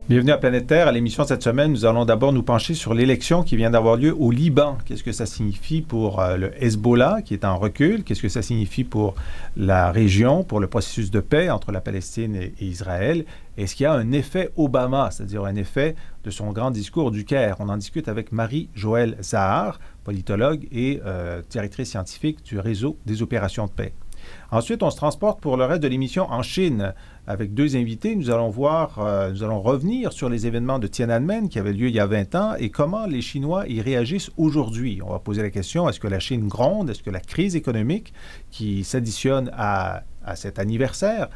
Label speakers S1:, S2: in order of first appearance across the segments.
S1: Bienvenue à Planète Terre. À l'émission cette semaine, nous allons d'abord nous pencher sur l'élection qui vient d'avoir lieu au Liban. Qu'est-ce que ça signifie pour le Hezbollah, qui est en recul? Qu'est-ce que ça signifie pour la région, pour le processus de paix entre la Palestine et Israël? Est-ce qu'il y a un effet Obama, c'est-à-dire un effet de son grand discours du Caire? On en discute avec Marie-Joëlle Zahar, politologue et directrice scientifique du réseau des opérations de paix. Ensuite, on se transporte pour le reste de l'émission en Chine avec deux invités. Nous allons revenir sur les événements de Tiananmen qui avaient lieu il y a 20 ans et comment les Chinois y réagissent aujourd'hui. On va poser la question, est-ce que la Chine gronde? Est-ce que la crise économique qui s'additionne à cet anniversaire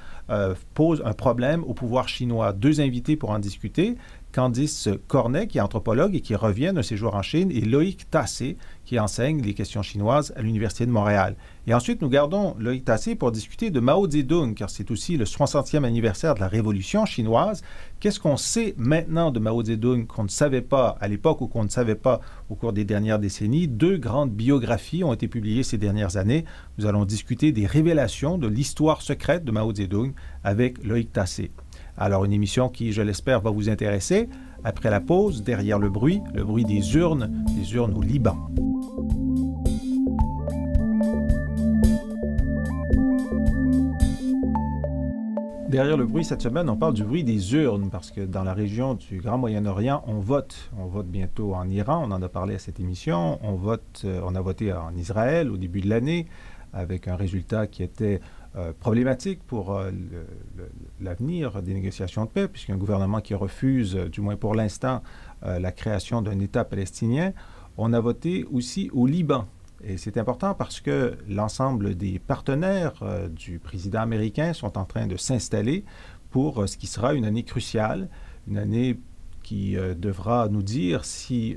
S1: pose un problème au pouvoir chinois? Deux invités pour en discuter. Candice Cornet, qui est anthropologue et qui revient d'un séjour en Chine, et Loïc Tassé, qui enseigne les questions chinoises à l'Université de Montréal. Et ensuite, nous gardons Loïc Tassé pour discuter de Mao Zedong, car c'est aussi le 60e anniversaire de la Révolution chinoise. Qu'est-ce qu'on sait maintenant de Mao Zedong qu'on ne savait pas à l'époque ou qu'on ne savait pas au cours des dernières décennies? Deux grandes biographies ont été publiées ces dernières années. Nous allons discuter des révélations de l'histoire secrète de Mao Zedong avec Loïc Tassé. Alors, une émission qui, je l'espère, va vous intéresser. Après la pause, derrière le bruit des urnes au Liban. Derrière le bruit, cette semaine, on parle du bruit des urnes, parce que dans la région du Grand Moyen-Orient, on vote. On vote bientôt en Iran, on en a parlé à cette émission. On a voté en Israël au début de l'année, avec un résultat qui était problématique pour l'avenir des négociations de paix, puisqu'un gouvernement qui refuse, du moins pour l'instant, la création d'un État palestinien. On a voté aussi au Liban. Et c'est important parce que l'ensemble des partenaires du président américain sont en train de s'installer pour ce qui sera une année cruciale, une année qui devra nous dire si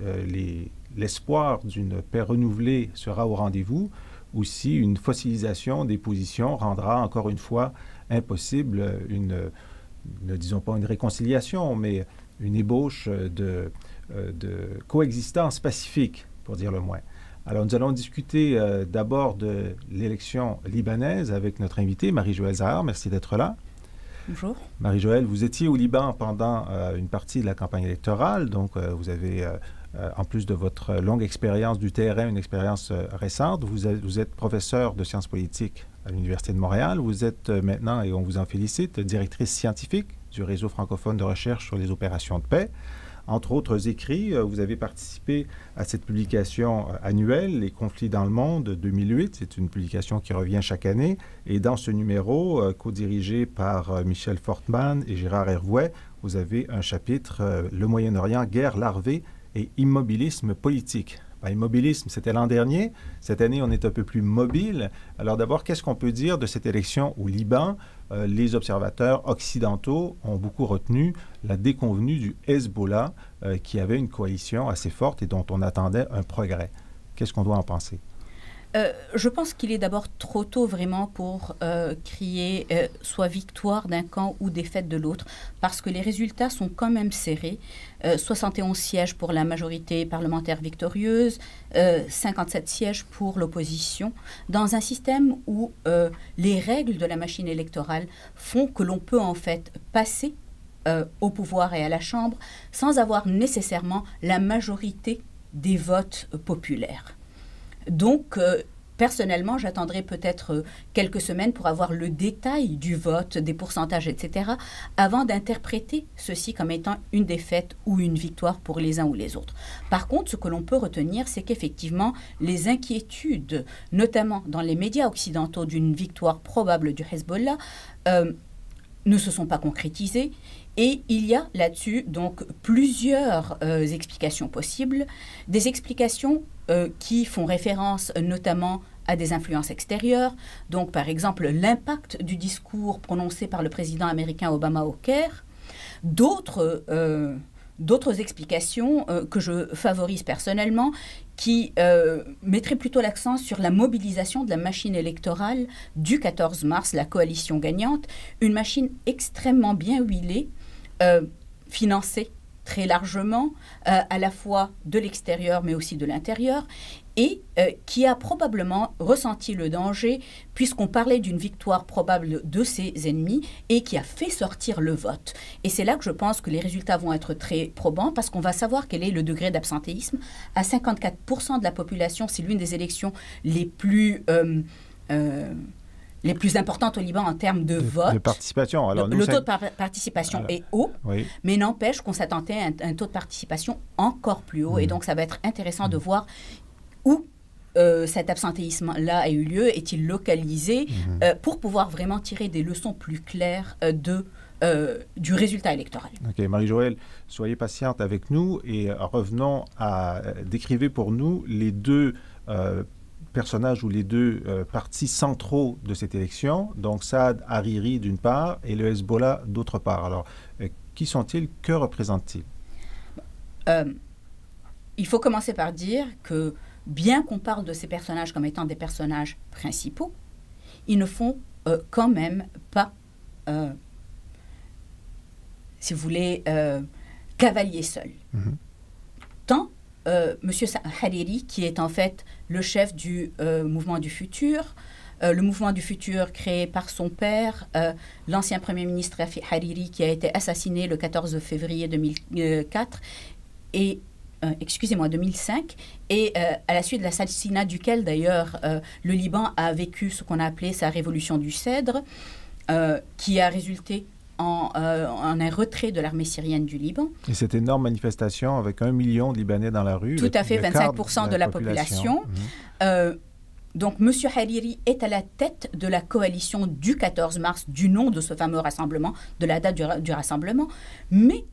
S1: l'espoir d'une paix renouvelée sera au rendez-vous, ou si une fossilisation des positions rendra encore une fois impossible ne disons pas une réconciliation, mais une ébauche de coexistence pacifique, pour dire le moins. Alors, nous allons discuter d'abord de l'élection libanaise avec notre invitée, Marie-Joëlle Zahar. Merci d'être là.
S2: Bonjour.
S1: Marie-Joëlle, vous étiez au Liban pendant une partie de la campagne électorale, donc vous avez, en plus de votre longue expérience du terrain, une expérience récente. Vous êtes professeur de sciences politiques à l'Université de Montréal. Vous êtes maintenant, et on vous en félicite, directrice scientifique du réseau francophone de recherche sur les opérations de paix. Entre autres écrits, vous avez participé à cette publication annuelle, Les conflits dans le monde 2008. C'est une publication qui revient chaque année. Et dans ce numéro, co-dirigé par Michel Fortman et Gérard Hervouet, vous avez un chapitre Le Moyen-Orient, guerre larvée et immobilisme politique. Immobilisme, c'était l'an dernier. Cette année, on est un peu plus mobile. Alors d'abord, qu'est-ce qu'on peut dire de cette élection au Liban? Les observateurs occidentaux ont beaucoup retenu la déconvenue du Hezbollah, qui avait une coalition assez forte et dont on attendait un progrès. Qu'est-ce qu'on doit en penser?
S2: Je pense qu'il est d'abord trop tôt vraiment pour crier soit victoire d'un camp ou défaite de l'autre, parce que les résultats sont quand même serrés. 71 sièges pour la majorité parlementaire victorieuse, 57 sièges pour l'opposition, dans un système où les règles de la machine électorale font que l'on peut en fait passer au pouvoir et à la Chambre sans avoir nécessairement la majorité des votes populaires. Donc, personnellement, j'attendrai peut-être quelques semaines pour avoir le détail du vote, des pourcentages, etc., avant d'interpréter ceci comme étant une défaite ou une victoire pour les uns ou les autres. Par contre, ce que l'on peut retenir, c'est qu'effectivement, les inquiétudes, notamment dans les médias occidentaux, d'une victoire probable du Hezbollah, ne se sont pas concrétisées. Et il y a là-dessus donc plusieurs explications possibles, des explications qui font référence notamment à des influences extérieures, donc par exemple l'impact du discours prononcé par le président américain Obama au Caire, d'autres explications que je favorise personnellement, qui mettraient plutôt l'accent sur la mobilisation de la machine électorale du 14 mars, la coalition gagnante, une machine extrêmement bien huilée, financée très largement, à la fois de l'extérieur mais aussi de l'intérieur, et qui a probablement ressenti le danger puisqu'on parlait d'une victoire probable de ses ennemis et qui a fait sortir le vote. Et c'est là que je pense que les résultats vont être très probants parce qu'on va savoir quel est le degré d'absentéisme. À 54% de la population, c'est l'une des élections les plus importantes au Liban en termes de vote.
S1: De participation. Alors,
S2: le taux de participation est haut,
S1: oui.
S2: Mais n'empêche qu'on s'attendait à un taux de participation encore plus haut. Et donc, ça va être intéressant de voir où cet absentéisme-là a eu lieu, est-il localisé, pour pouvoir vraiment tirer des leçons plus claires du résultat électoral.
S1: OK. Marie-Joëlle, soyez patiente avec nous et revenons à décrivez pour nous les deux personnages ou les deux partis centraux de cette élection, donc Saad Hariri d'une part et le Hezbollah d'autre part. Alors, qui sont-ils? Que représentent-ils?
S2: Il faut commencer par dire que bien qu'on parle de ces personnages comme étant des personnages principaux, ils ne font quand même pas, si vous voulez, cavalier seul. Tant M. Hariri, qui est en fait le chef du Mouvement du Futur, le Mouvement du Futur créé par son père, l'ancien Premier ministre Rafi Hariri, qui a été assassiné le 14 février 2004, et 2005, et à la suite de l'assassinat duquel, d'ailleurs, le Liban a vécu ce qu'on a appelé sa révolution du Cèdre, qui a résulté en un retrait de l'armée syrienne du Liban.
S1: Et cette énorme manifestation avec 1 million de Libanais dans la rue.
S2: Tout à fait, 25% de la population. Donc, M. Hariri est à la tête de la coalition du 14 mars, du nom de ce fameux rassemblement, de la date du rassemblement, mais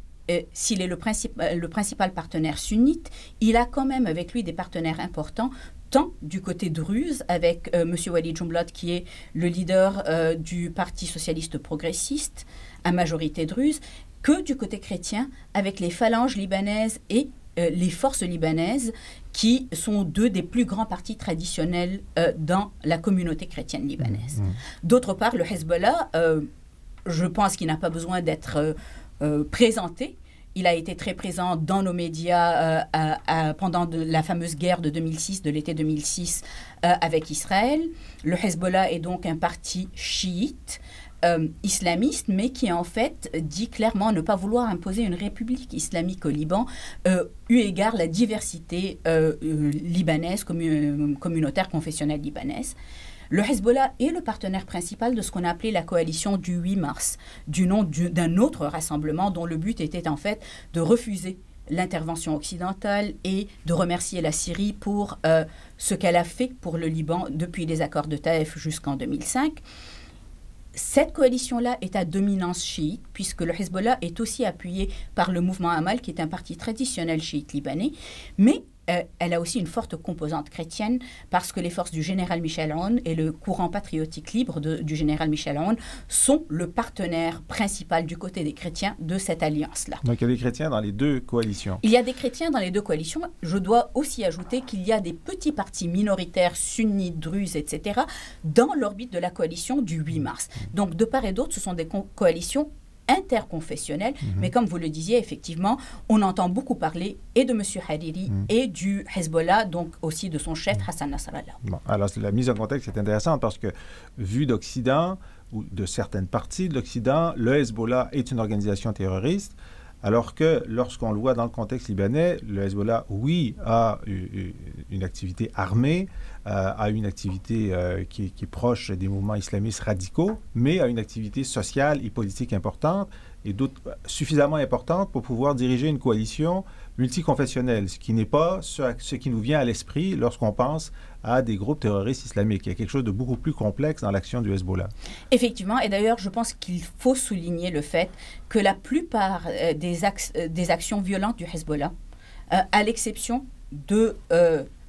S2: s'il est le principal partenaire sunnite, il a quand même avec lui des partenaires importants, tant du côté druze, avec M. Walid Jumblat, qui est le leader du Parti socialiste progressiste, à majorité druze, que du côté chrétien, avec les phalanges libanaises et les forces libanaises, qui sont deux des plus grands partis traditionnels dans la communauté chrétienne libanaise. D'autre part, le Hezbollah, je pense qu'il n'a pas besoin d'être présenté. Il a été très présent dans nos médias pendant la fameuse guerre de 2006, de l'été 2006, avec Israël. Le Hezbollah est donc un parti chiite, islamiste, mais qui en fait dit clairement ne pas vouloir imposer une république islamique au Liban, eu égard la diversité libanaise, communautaire, confessionnelle libanaise. Le Hezbollah est le partenaire principal de ce qu'on a appelé la coalition du 8 mars, du nom d'un autre rassemblement dont le but était en fait de refuser l'intervention occidentale et de remercier la Syrie pour ce qu'elle a fait pour le Liban depuis les accords de Taïf jusqu'en 2005. Cette coalition-là est à dominance chiite, puisque le Hezbollah est aussi appuyé par le mouvement Amal, qui est un parti traditionnel chiite libanais, mais elle a aussi une forte composante chrétienne parce que les forces du général Michel Aoun et le courant patriotique libre du général Michel Aoun sont le partenaire principal du côté des chrétiens de cette alliance-là.
S1: Donc il y a des chrétiens dans les deux coalitions.
S2: Il y a des chrétiens dans les deux coalitions. Je dois aussi ajouter qu'il y a des petits partis minoritaires, sunnites, druzes, etc., dans l'orbite de la coalition du 8 mars. Donc de part et d'autre, ce sont des coalitions interconfessionnel, mais comme vous le disiez, effectivement, on entend beaucoup parler et de M. Hariri et du Hezbollah, donc aussi de son chef Hassan Nasrallah.
S1: Bon, alors la mise en contexte est intéressante parce que, vu d'Occident, ou de certaines parties de l'Occident, le Hezbollah est une organisation terroriste, alors que lorsqu'on le voit dans le contexte libanais, le Hezbollah, oui, a une activité armée, a une activité qui est proche des mouvements islamistes radicaux, mais a une activité sociale et politique importante, et suffisamment importante pour pouvoir diriger une coalition multiconfessionnelle, ce qui n'est pas ce qui nous vient à l'esprit lorsqu'on pense à des groupes terroristes islamiques. Il y a quelque chose de beaucoup plus complexe dans l'action du Hezbollah.
S2: Effectivement, et d'ailleurs, je pense qu'il faut souligner le fait que la plupart des actions violentes du Hezbollah, à l'exception de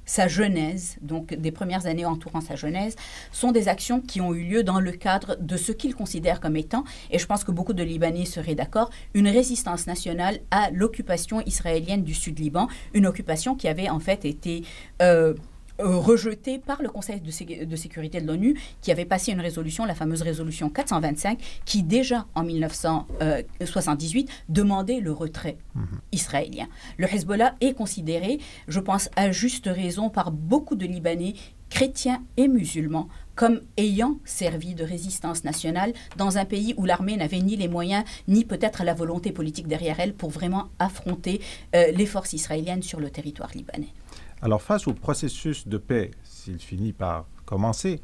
S2: sa genèse, donc des premières années entourant sa genèse, sont des actions qui ont eu lieu dans le cadre de ce qu'ils considèrent comme étant, et je pense que beaucoup de Libanais seraient d'accord, une résistance nationale à l'occupation israélienne du Sud-Liban, une occupation qui avait en fait été rejeté par le Conseil de sécurité de l'ONU, qui avait passé une résolution, la fameuse résolution 425, qui déjà en 1978 demandait le retrait israélien. Le Hezbollah est considéré, je pense à juste raison, par beaucoup de Libanais, chrétiens et musulmans, comme ayant servi de résistance nationale dans un pays où l'armée n'avait ni les moyens, ni peut-être la volonté politique derrière elle pour vraiment affronter les forces israéliennes sur le territoire libanais.
S1: Alors, face au processus de paix, s'il finit par commencer,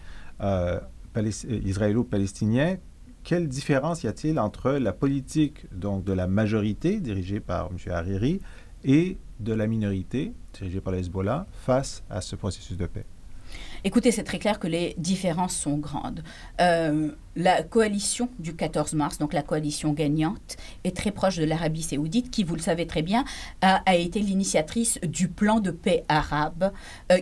S1: israélo-palestinien, quelle différence y a-t-il entre la politique donc, de la majorité, dirigée par M. Hariri, et de la minorité, dirigée par le Hezbollah, face à ce processus de paix?
S2: Écoutez, c'est très clair que les différences sont grandes. La coalition du 14 mars, donc la coalition gagnante, est très proche de l'Arabie saoudite, qui, vous le savez très bien, a été l'initiatrice du plan de paix arabe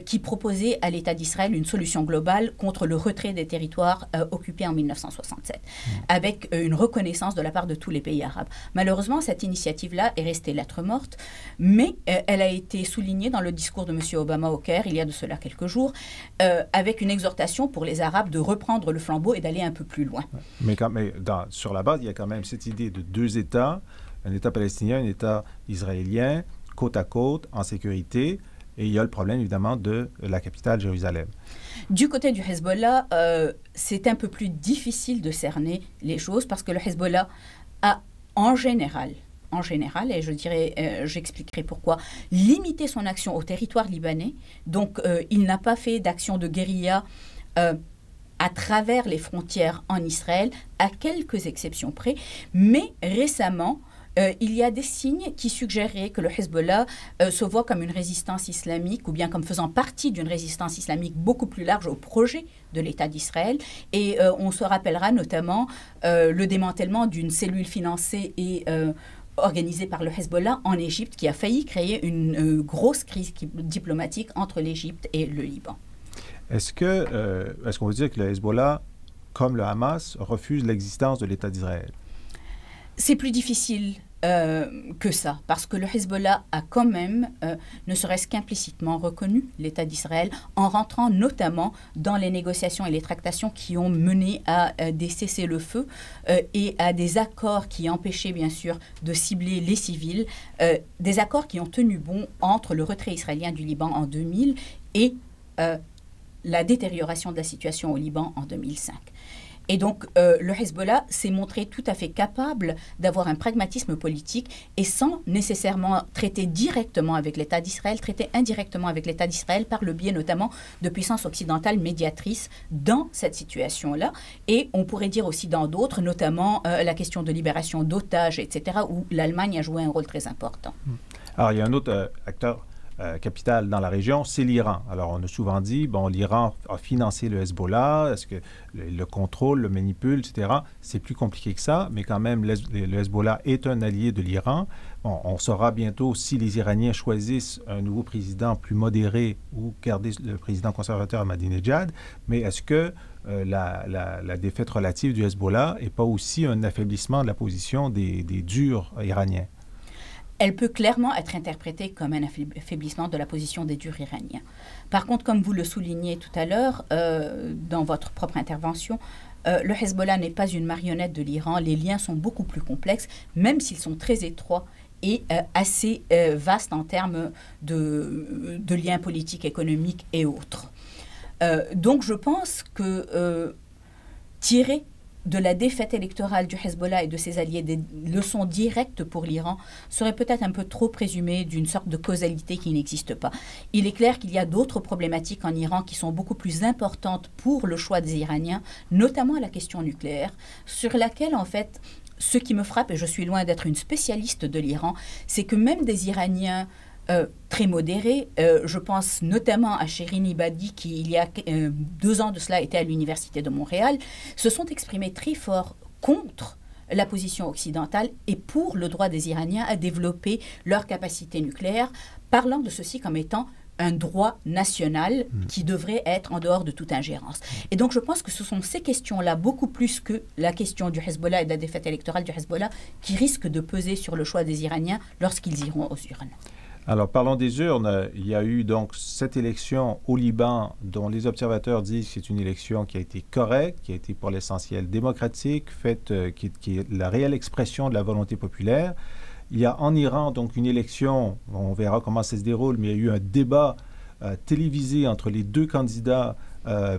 S2: qui proposait à l'État d'Israël une solution globale contre le retrait des territoires occupés en 1967, avec une reconnaissance de la part de tous les pays arabes. Malheureusement, cette initiative-là est restée lettre morte, mais elle a été soulignée dans le discours de M. Obama au Caire, il y a de cela quelques jours, avec une exhortation pour les Arabes de reprendre le flambeau et d'aller un peu plus loin.
S1: Mais sur la base, il y a quand même cette idée de deux États, un État palestinien, un État israélien, côte à côte, en sécurité, et il y a le problème évidemment de la capitale, Jérusalem.
S2: Du côté du Hezbollah, c'est un peu plus difficile de cerner les choses parce que le Hezbollah a en général, et je dirais, j'expliquerai pourquoi, limiter son action au territoire libanais. Donc, il n'a pas fait d'action de guérilla à travers les frontières en Israël, à quelques exceptions près. Mais récemment, il y a des signes qui suggéraient que le Hezbollah se voit comme une résistance islamique ou bien comme faisant partie d'une résistance islamique beaucoup plus large au projet de l'État d'Israël. Et on se rappellera notamment le démantèlement d'une cellule financée et organisée par le Hezbollah en Égypte, qui a failli créer une grosse crise diplomatique entre l'Égypte et le Liban.
S1: Est-ce qu'on veut dire que le Hezbollah, comme le Hamas, refuse l'existence de l'État d'Israël?
S2: C'est plus difficile que ça, parce que le Hezbollah a quand même, ne serait-ce qu'implicitement, reconnu l'État d'Israël en rentrant notamment dans les négociations et les tractations qui ont mené à des cessez-le-feu et à des accords qui empêchaient bien sûr de cibler les civils, des accords qui ont tenu bon entre le retrait israélien du Liban en 2000 et la détérioration de la situation au Liban en 2005. Et donc, le Hezbollah s'est montré tout à fait capable d'avoir un pragmatisme politique et sans nécessairement traiter directement avec l'État d'Israël, traiter indirectement avec l'État d'Israël par le biais notamment de puissances occidentales médiatrices dans cette situation-là. Et on pourrait dire aussi dans d'autres, notamment la question de libération d'otages, etc., où l'Allemagne a joué un rôle très important.
S1: Alors, il y a un autre acteur capitale dans la région, c'est l'Iran. Alors, on a souvent dit, bon, l'Iran a financé le Hezbollah, est-ce que le contrôle, le manipule, etc. C'est plus compliqué que ça, mais quand même, le Hezbollah est un allié de l'Iran. Bon, on saura bientôt si les Iraniens choisissent un nouveau président plus modéré ou garder le président conservateur Ahmadinejad, mais est-ce que la défaite relative du Hezbollah n'est pas aussi un affaiblissement de la position des durs iraniens?
S2: Elle peut clairement être interprétée comme un affaiblissement de la position des durs iraniens. Par contre, comme vous le soulignez tout à l'heure, dans votre propre intervention, le Hezbollah n'est pas une marionnette de l'Iran. Les liens sont beaucoup plus complexes, même s'ils sont très étroits et assez vastes en termes de liens politiques, économiques et autres. Donc je pense que tirer de la défaite électorale du Hezbollah et de ses alliés des leçons directes pour l'Iran serait peut-être un peu trop présumé d'une sorte de causalité qui n'existe pas. Il est clair qu'il y a d'autres problématiques en Iran qui sont beaucoup plus importantes pour le choix des Iraniens, notamment la question nucléaire, sur laquelle en fait, ce qui me frappe, et je suis loin d'être une spécialiste de l'Iran, c'est que même des Iraniens très modérés, je pense notamment à Shirin Ebadi qui il y a 2 ans de cela était à l'université de Montréal, se sont exprimés très fort contre la position occidentale et pour le droit des Iraniens à développer leur capacité nucléaire, parlant de ceci comme étant un droit national qui devrait être en dehors de toute ingérence. Et donc je pense que ce sont ces questions-là, beaucoup plus que la question du Hezbollah et de la défaite électorale du Hezbollah, qui risquent de peser sur le choix des Iraniens lorsqu'ils iront aux urnes.
S1: Alors, parlons des urnes. Il y a eu donc cette élection au Liban dont les observateurs disent que c'est une élection qui a été correcte, qui a été pour l'essentiel démocratique, faite, qui est la réelle expression de la volonté populaire. Il y a en Iran donc une élection, on verra comment ça se déroule, mais il y a eu un débat télévisé entre les deux candidats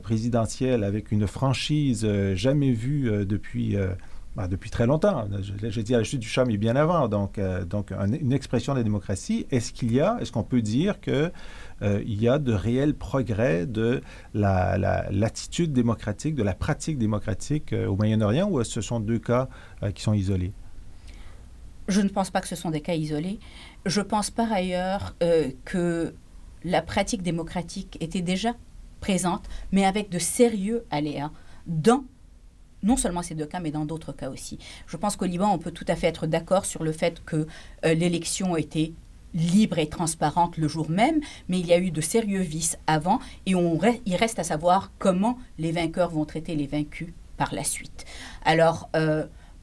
S1: présidentiels avec une franchise jamais vue depuis très longtemps. Je dis à la chute du Shah, mais bien avant. Donc une expression de la démocratie. Est-ce qu'on peut dire qu'il y a de réels progrès de l'attitude démocratique, de la pratique démocratique au Moyen-Orient, ou ce sont deux cas qui sont isolés?
S2: Je ne pense pas que ce sont des cas isolés. Je pense par ailleurs que la pratique démocratique était déjà présente, mais avec de sérieux aléas dans non seulement ces deux cas, mais dans d'autres cas aussi. Je pense qu'au Liban, on peut tout à fait être d'accord sur le fait que l'élection était libre et transparente le jour même, mais il y a eu de sérieux vices avant, et il reste à savoir comment les vainqueurs vont traiter les vaincus par la suite. Alors,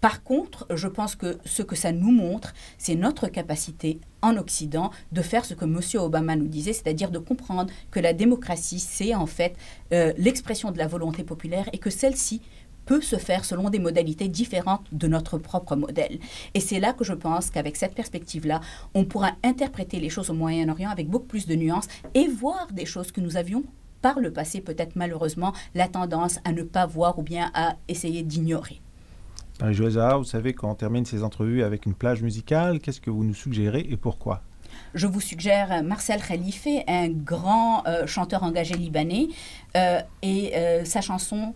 S2: par contre, je pense que ce que ça nous montre, c'est notre capacité en Occident de faire ce que M. Obama nous disait, c'est-à-dire de comprendre que la démocratie, c'est en fait l'expression de la volonté populaire et que celle-ci peut se faire selon des modalités différentes de notre propre modèle. Et c'est là que je pense qu'avec cette perspective-là, on pourra interpréter les choses au Moyen-Orient avec beaucoup plus de nuances et voir des choses que nous avions par le passé, peut-être malheureusement, la tendance à ne pas voir ou bien à essayer d'ignorer.
S1: Marie-Jo Zahar, vous savez qu'on termine ces entrevues avec une plage musicale. Qu'est-ce que vous nous suggérez et pourquoi?
S2: Je vous suggère Marcel Khalife, un grand chanteur engagé libanais, et sa chanson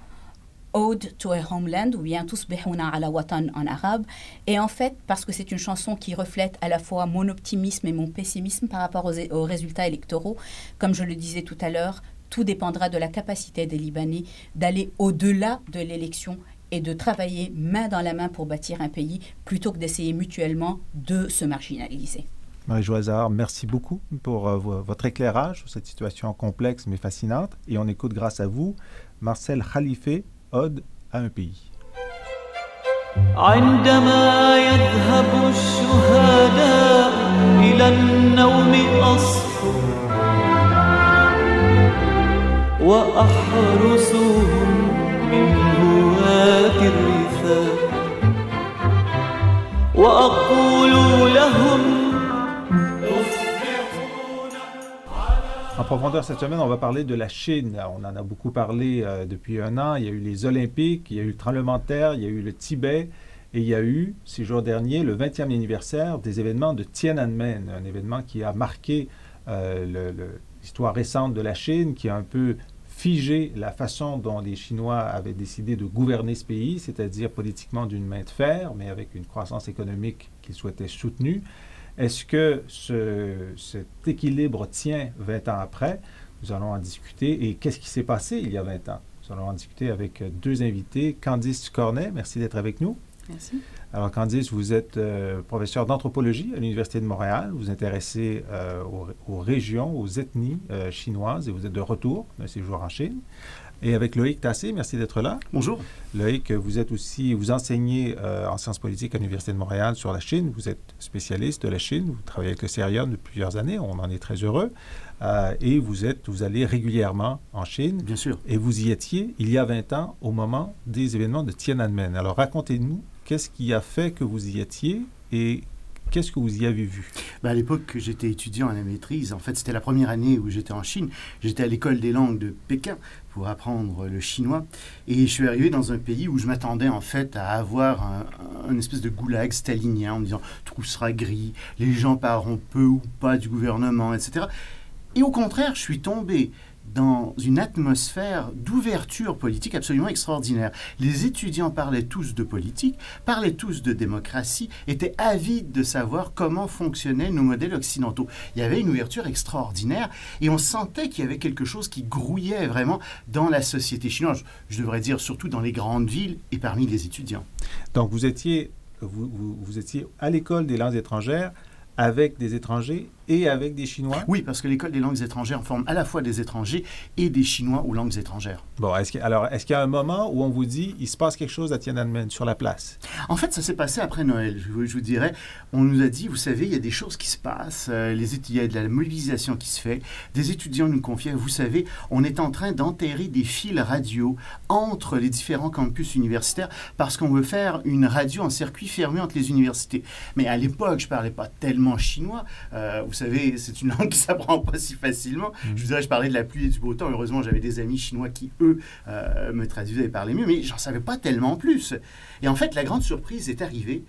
S2: Ode to a Homeland, ou bien Tusbihuna ala Watan en arabe. Et en fait, parce que c'est une chanson qui reflète à la fois mon optimisme et mon pessimisme par rapport aux résultats électoraux, comme je le disais tout à l'heure, tout dépendra de la capacité des Libanais d'aller au-delà de l'élection et de travailler main dans la main pour bâtir un pays, plutôt que d'essayer mutuellement de se marginaliser.
S1: Marie-Jo Zahar, merci beaucoup pour votre éclairage sur cette situation complexe mais fascinante. Et on écoute grâce à vous Marcel Khalife, Ode à un pays.
S3: عندما يذهب الشهداء إلى النوم أصفو وأحرسهم من هواة الرثاء وأقول لهم.
S1: En profondeur cette semaine, on va parler de la Chine. On en a beaucoup parlé depuis un an. Il y a eu les Olympiques, il y a eu le tremblement de terre, il y a eu le Tibet et il y a eu, ces jours derniers, le 20e anniversaire des événements de Tiananmen, un événement qui a marqué l'histoire récente de la Chine, qui a un peu figé la façon dont les Chinois avaient décidé de gouverner ce pays, c'est-à-dire politiquement d'une main de fer, mais avec une croissance économique qu'ils souhaitaient soutenue. Est-ce que cet équilibre tient 20 ans après? Nous allons en discuter. Et qu'est-ce qui s'est passé il y a 20 ans? Nous allons en discuter avec deux invités. Candice Cornet, merci d'être avec nous.
S2: Merci.
S1: Alors, Candice, vous êtes professeure d'anthropologie à l'Université de Montréal. Vous vous intéressez aux régions, aux ethnies chinoises et vous êtes de retour d'un séjour en Chine. Et avec Loïc Tassé, merci d'être là.
S4: Bonjour.
S1: Loïc, vous enseignez en sciences politiques à l'Université de Montréal sur la Chine. Vous êtes spécialiste de la Chine. Vous travaillez avec le CERION depuis plusieurs années. On en est très heureux. Et vous allez régulièrement en Chine.
S4: Bien sûr.
S1: Et vous y étiez il y a 20 ans au moment des événements de Tiananmen. Alors, racontez-nous, qu'est-ce qui a fait que vous y étiez et qu'est-ce que vous y avez vu?
S4: À l'époque, j'étais étudiant à la maîtrise. En fait, c'était la première année où j'étais en Chine. J'étais à l'école des langues de Pékin pour apprendre le chinois. Et je suis arrivé dans un pays où je m'attendais en fait à avoir un espèce de goulag stalinien en me disant tout sera gris, les gens parleront peu ou pas du gouvernement, etc. Et au contraire, je suis tombé dans une atmosphère d'ouverture politique absolument extraordinaire. Les étudiants parlaient tous de politique, parlaient tous de démocratie, étaient avides de savoir comment fonctionnaient nos modèles occidentaux. Il y avait une ouverture extraordinaire et on sentait qu'il y avait quelque chose qui grouillait vraiment dans la société chinoise. Je devrais dire surtout dans les grandes villes et parmi les étudiants.
S1: Donc vous étiez à l'école des langues étrangères avec des étrangers et avec des Chinois?
S4: Oui, parce que l'École des langues étrangères forme à la fois des étrangers et des Chinois aux langues étrangères.
S1: Bon, est-ce qu'il y a un moment où on vous dit il se passe quelque chose à Tiananmen, sur la place?
S4: En fait, ça s'est passé après Noël, je vous dirais. On nous a dit, vous savez, il y a des choses qui se passent, il y a de la mobilisation qui se fait. Des étudiants nous confiaient, vous savez, on est en train d'enterrer des fils radio entre les différents campus universitaires parce qu'on veut faire une radio en circuit fermé entre les universités. Mais à l'époque, je ne parlais pas tellement chinois. Vous savez, c'est une langue qui ne s'apprend pas si facilement. Je vous dirais, je parlais de la pluie et du beau temps. Heureusement, j'avais des amis chinois qui, eux, me traduisaient et parlaient mieux, mais j'en savais pas tellement plus. Et en fait, la grande surprise est arrivée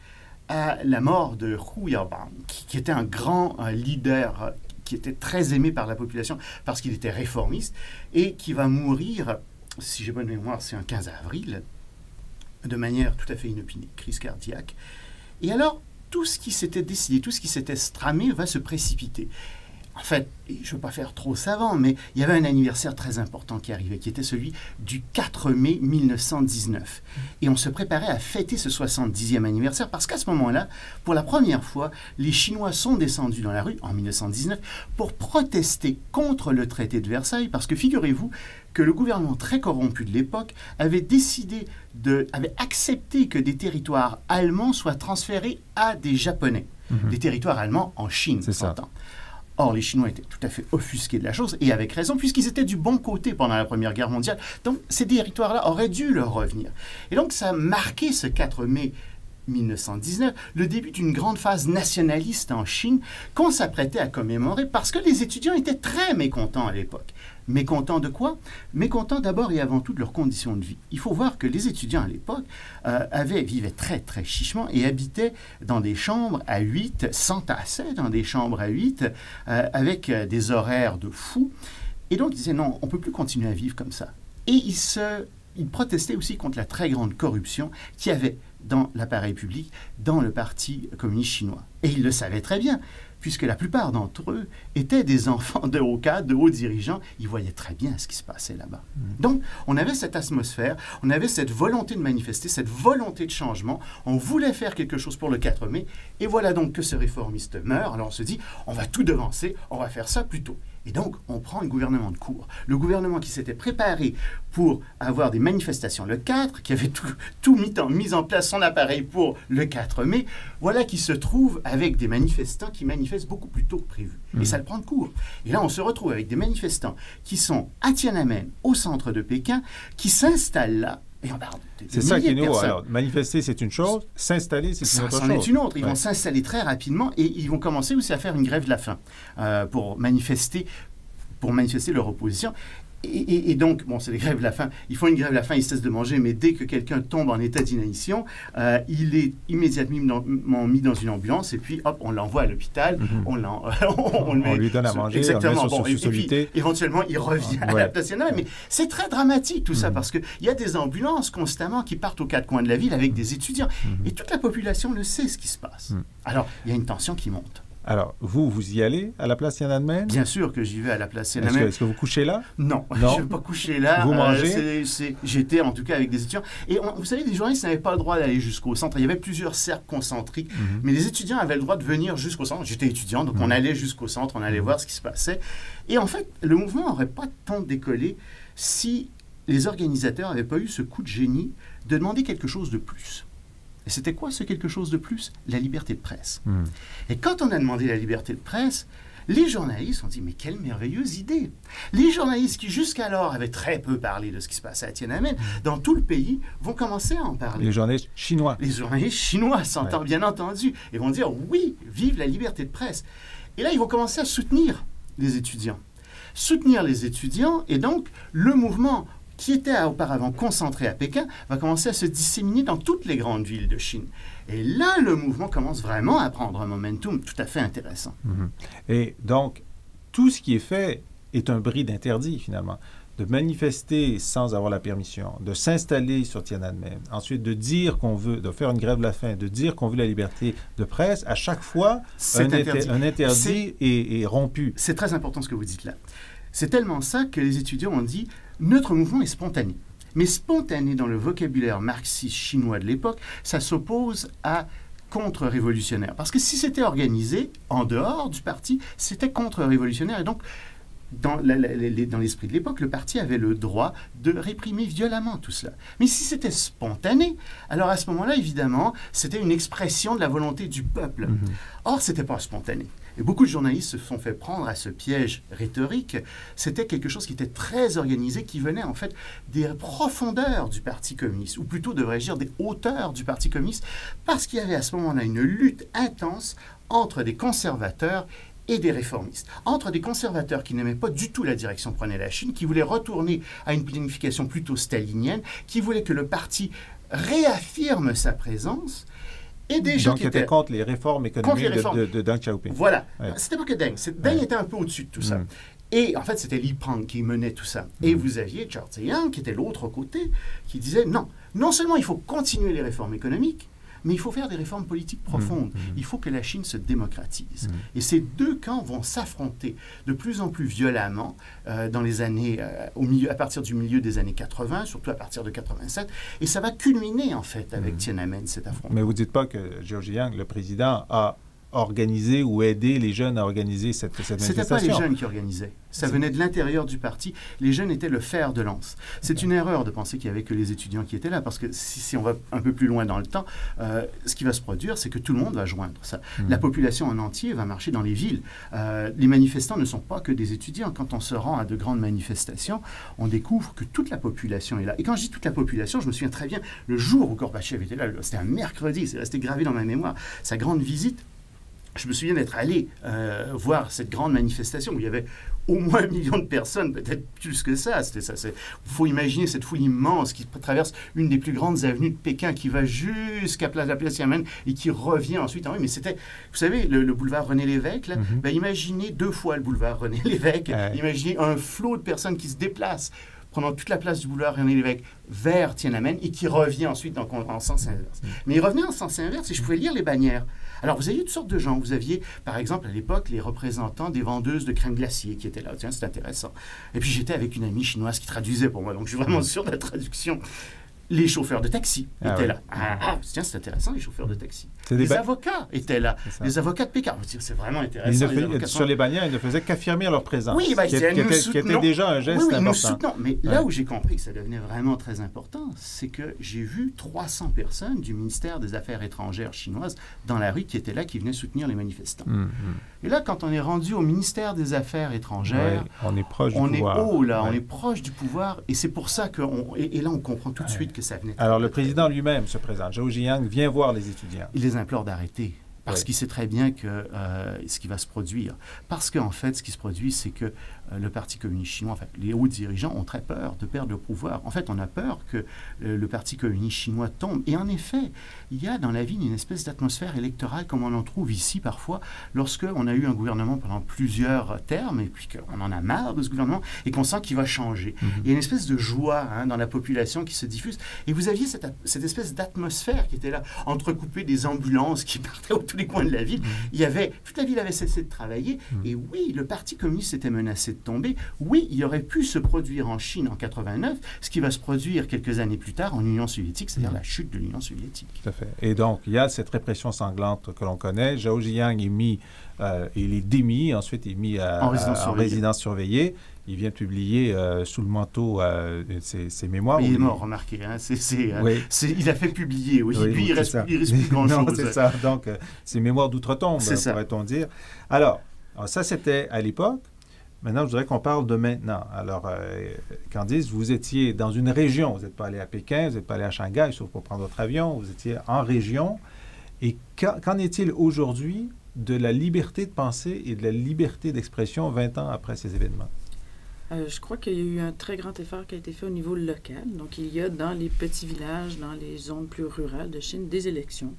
S4: à la mort de Hu Yaobang, qui était un grand leader, qui était très aimé par la population parce qu'il était réformiste, et qui va mourir, si j'ai bonne mémoire, c'est un 15 avril, de manière tout à fait inopinée, crise cardiaque. Et alors, tout ce qui s'était décidé, tout ce qui s'était stramé va se précipiter. En fait, je ne veux pas faire trop savant, mais il y avait un anniversaire très important qui arrivait, qui était celui du 4 mai 1919. Et on se préparait à fêter ce 70e anniversaire parce qu'à ce moment-là, pour la première fois, les Chinois sont descendus dans la rue, en 1919, pour protester contre le traité de Versailles, parce que figurez-vous que le gouvernement très corrompu de l'époque avait accepté que des territoires allemands soient transférés à des Japonais. Des territoires allemands en Chine,
S1: c'est ça.
S4: Or, les Chinois étaient tout à fait offusqués de la chose, et avec raison, puisqu'ils étaient du bon côté pendant la Première Guerre mondiale. Donc, ces territoires-là auraient dû leur revenir. Et donc, ça a marqué ce 4 mai 1919, le début d'une grande phase nationaliste en Chine qu'on s'apprêtait à commémorer parce que les étudiants étaient très mécontents à l'époque. Mécontents de quoi? Mécontents d'abord et avant tout de leurs conditions de vie. Il faut voir que les étudiants à l'époque vivaient très très chichement et habitaient dans des chambres à 8, s'entassaient dans des chambres à 8 avec des horaires de fous. Et donc ils disaient non, on ne peut plus continuer à vivre comme ça. Et ils protestaient aussi contre la très grande corruption qu'il y avait dans l'appareil public, dans le Parti communiste chinois. Et ils le savaient très bien, puisque la plupart d'entre eux étaient des enfants de hauts cadres, de hauts dirigeants. Ils voyaient très bien ce qui se passait là-bas. Donc, on avait cette atmosphère, on avait cette volonté de manifester, cette volonté de changement. On voulait faire quelque chose pour le 4 mai. Et voilà donc que ce réformiste meurt. Alors on se dit, on va tout devancer, on va faire ça plus tôt. Et donc, on prend le gouvernement de cour. Le gouvernement qui s'était préparé pour avoir des manifestations le 4, qui avait tout mis en place son appareil pour le 4 mai, voilà qui se trouve avec des manifestants qui manifestent beaucoup plus tôt que prévu. Et ça le prend de court. Et là, on se retrouve avec des manifestants qui sont à Tiananmen, au centre de Pékin, qui s'installent là. Et on parle
S1: c'est ça qui est nouveau. Alors, manifester, c'est une chose. S'installer, c'est une autre chose.
S4: C'en est une autre. Ils vont s'installer très rapidement et ils vont commencer aussi à faire une grève de la faim pour manifester leur opposition. Et donc, bon, c'est les grèves de la faim. Ils font une grève de la faim, ils cessent de manger, mais dès que quelqu'un tombe en état d'inanition, il est immédiatement mis dans une ambulance et puis, hop, on l'envoie à l'hôpital.
S1: On lui donne à manger,
S4: exactement.
S1: On le met sur
S4: et puis, éventuellement, il revient à la place. Mais c'est très dramatique tout ça parce qu'il y a des ambulances constamment qui partent aux quatre coins de la ville avec des étudiants. Et toute la population le sait ce qui se passe. Alors, il y a une tension qui monte.
S1: Alors, vous y allez à la place Tiananmen?
S4: Bien sûr que j'y vais à la place Tiananmen.
S1: Est-ce que vous couchez là?
S4: Non, je ne vais pas coucher là.
S1: Vous mangez?
S4: J'étais en tout cas avec des étudiants. Et vous savez, les journalistes n'avaient pas le droit d'aller jusqu'au centre. Il y avait plusieurs cercles concentriques, mais les étudiants avaient le droit de venir jusqu'au centre. J'étais étudiant, donc on allait jusqu'au centre, on allait voir ce qui se passait. Et en fait, le mouvement n'aurait pas tant décollé si les organisateurs n'avaient pas eu ce coup de génie de demander quelque chose de plus. Et c'était quoi ce quelque chose de plus? La liberté de presse. Et quand on a demandé la liberté de presse, les journalistes ont dit, mais quelle merveilleuse idée! Les journalistes qui jusqu'alors avaient très peu parlé de ce qui se passait à Tiananmen, dans tout le pays, vont commencer à en parler.
S1: Les journalistes chinois.
S4: Les journalistes chinois s'entendent bien entendu, et vont dire, oui, vive la liberté de presse. Et là, ils vont commencer à soutenir les étudiants. Soutenir les étudiants, et donc le mouvement qui était auparavant concentré à Pékin, va commencer à se disséminer dans toutes les grandes villes de Chine. Et là, le mouvement commence vraiment à prendre un momentum tout à fait intéressant.
S1: Et donc, tout ce qui est fait est un bris d'interdit, finalement. De manifester sans avoir la permission, de s'installer sur Tiananmen, ensuite de dire qu'on veut, de faire une grève de la faim, de dire qu'on veut la liberté de presse, à chaque fois, un interdit est rompu.
S4: C'est très important ce que vous dites là. C'est tellement ça que les étudiants ont dit « Notre mouvement est spontané ». Mais spontané dans le vocabulaire marxiste chinois de l'époque, ça s'oppose à contre-révolutionnaire. Parce que si c'était organisé en dehors du parti, c'était contre-révolutionnaire. Et donc, dans l'esprit de l'époque, le parti avait le droit de réprimer violemment tout cela. Mais si c'était spontané, alors à ce moment-là, évidemment, c'était une expression de la volonté du peuple. Or, ce n'était pas spontané. Et beaucoup de journalistes se sont fait prendre à ce piège rhétorique. C'était quelque chose qui était très organisé, qui venait en fait des profondeurs du Parti communiste, ou plutôt, devrais-je dire, des hauteurs du Parti communiste, parce qu'il y avait à ce moment-là une lutte intense entre des conservateurs et des réformistes. Entre des conservateurs qui n'aimaient pas du tout la direction que prenait la Chine, qui voulaient retourner à une planification plutôt stalinienne, qui voulaient que le parti réaffirme sa présence, et des gens
S1: qui étaient contre les réformes économiques de Deng Xiaoping.
S4: Voilà. Ouais. C'était pas que Deng. Deng était un peu au-dessus de tout ça. Et en fait, c'était Li Peng qui menait tout ça. Et vous aviez Zhao Ziyang, qui était l'autre côté, qui disait non seulement il faut continuer les réformes économiques, mais il faut faire des réformes politiques profondes. Il faut que la Chine se démocratise. Et ces deux camps vont s'affronter de plus en plus violemment dans les années, à partir du milieu des années 80, surtout à partir de 87. Et ça va culminer, en fait, avec Tiananmen, cet affrontement.
S1: Mais vous ne dites pas que Zhou Ziyang, le président, a organisé ou aidé les jeunes à organiser cette manifestation?
S4: C'était pas les jeunes qui organisaient. Ça venait de l'intérieur du parti. Les jeunes étaient le fer de lance. C'est une erreur de penser qu'il n'y avait que les étudiants qui étaient là, parce que si on va un peu plus loin dans le temps, ce qui va se produire, c'est que tout le monde va joindre ça. La population en entier va marcher dans les villes. Les manifestants ne sont pas que des étudiants. Quand on se rend à de grandes manifestations, on découvre que toute la population est là. Et quand je dis toute la population, je me souviens très bien, le jour où Gorbatchev était là, c'était un mercredi, c'est resté gravé dans ma mémoire, sa grande visite. Je me souviens d'être allé voir cette grande manifestation où il y avait au moins 1 million de personnes, peut-être plus que ça. Il faut imaginer cette foule immense qui traverse une des plus grandes avenues de Pékin, qui va jusqu'à la place Tiananmen et qui revient ensuite. Mais c'était, vous savez, le boulevard René-Lévesque, là, imaginez 2 fois le boulevard René-Lévesque, imaginez un flot de personnes qui se déplacent prenant toute la place du boulevard René-Lévesque vers Tiananmen et qui revient ensuite en sens inverse. Mais il revenait en sens inverse et je pouvais lire les bannières. Alors, vous aviez toutes sortes de gens. Vous aviez, par exemple, à l'époque, les représentants des vendeuses de crème glacée qui étaient là. Tiens, c'est intéressant. Et puis, j'étais avec une amie chinoise qui traduisait pour moi, donc je suis vraiment sûr de la traduction. Les chauffeurs de taxi étaient là. Tiens, c'est intéressant, les chauffeurs de taxi. Les avocats étaient là. Les avocats de Pékin. C'est vraiment intéressant.
S1: Sur les bannières, ils ne faisaient qu'affirmer leur présence.
S4: Oui,
S1: qui était déjà un geste important.
S4: Nous soutenons. Mais là où j'ai compris que ça devenait vraiment très important, c'est que j'ai vu 300 personnes du ministère des Affaires étrangères chinoises dans la rue qui étaient là, qui venaient soutenir les manifestants. Et là, quand on est rendu au ministère des Affaires étrangères,
S1: on est proche du pouvoir.
S4: On est haut, là. On est proche du pouvoir. Et c'est pour ça que... Et là, on comprend tout de suite que ça venait...
S1: Alors, le président lui-même se présente. Zhou Ziyang vient voir les étudiants.
S4: Il les implore d'arrêter. Parce qu'il sait très bien que ce qui va se produire. Parce qu'en fait, ce qui se produit, c'est que le Parti communiste chinois, enfin, les hauts dirigeants ont très peur de perdre le pouvoir. En fait, on a peur que le Parti communiste chinois tombe. Et en effet, il y a dans la ville une espèce d'atmosphère électorale comme on en trouve ici parfois, lorsqu'on a eu un gouvernement pendant plusieurs termes, et puis qu'on en a marre de ce gouvernement, et qu'on sent qu'il va changer. Il y a une espèce de joie dans la population qui se diffuse. Et vous aviez cette espèce d'atmosphère qui était là, entrecoupée des ambulances qui partaient à tous les coins de la ville. Toute la ville avait cessé de travailler. Et oui, le Parti communiste était menacé de tomber. Oui, il aurait pu se produire en Chine en 89, ce qui va se produire quelques années plus tard en Union soviétique, c'est-à-dire la chute de l'Union soviétique.
S1: Tout à fait. Et donc, il y a cette répression sanglante que l'on connaît. Zhou Ziyang est mis, il est démis, ensuite il est mis en résidence surveillée. Il vient publier sous le manteau ses mémoires.
S4: Il est mort, remarquez. Il a fait publier. Oui. Lui, il reste plus grand-chose.
S1: C'est ça. Donc, ses mémoires d'outre-tombe, pourrait-on dire. Alors, ça, c'était à l'époque. Maintenant, je voudrais qu'on parle de maintenant. Alors, Candice, vous étiez dans une région. Vous n'êtes pas allé à Pékin, vous n'êtes pas allé à Shanghai, sauf pour prendre votre avion. Vous étiez en région. Et qu'en est-il aujourd'hui de la liberté de penser et de la liberté d'expression 20 ans après ces événements?
S5: Je crois qu'il y a eu un très grand effort qui a été fait au niveau local. Donc, il y a dans les petits villages, dans les zones plus rurales de Chine, des élections.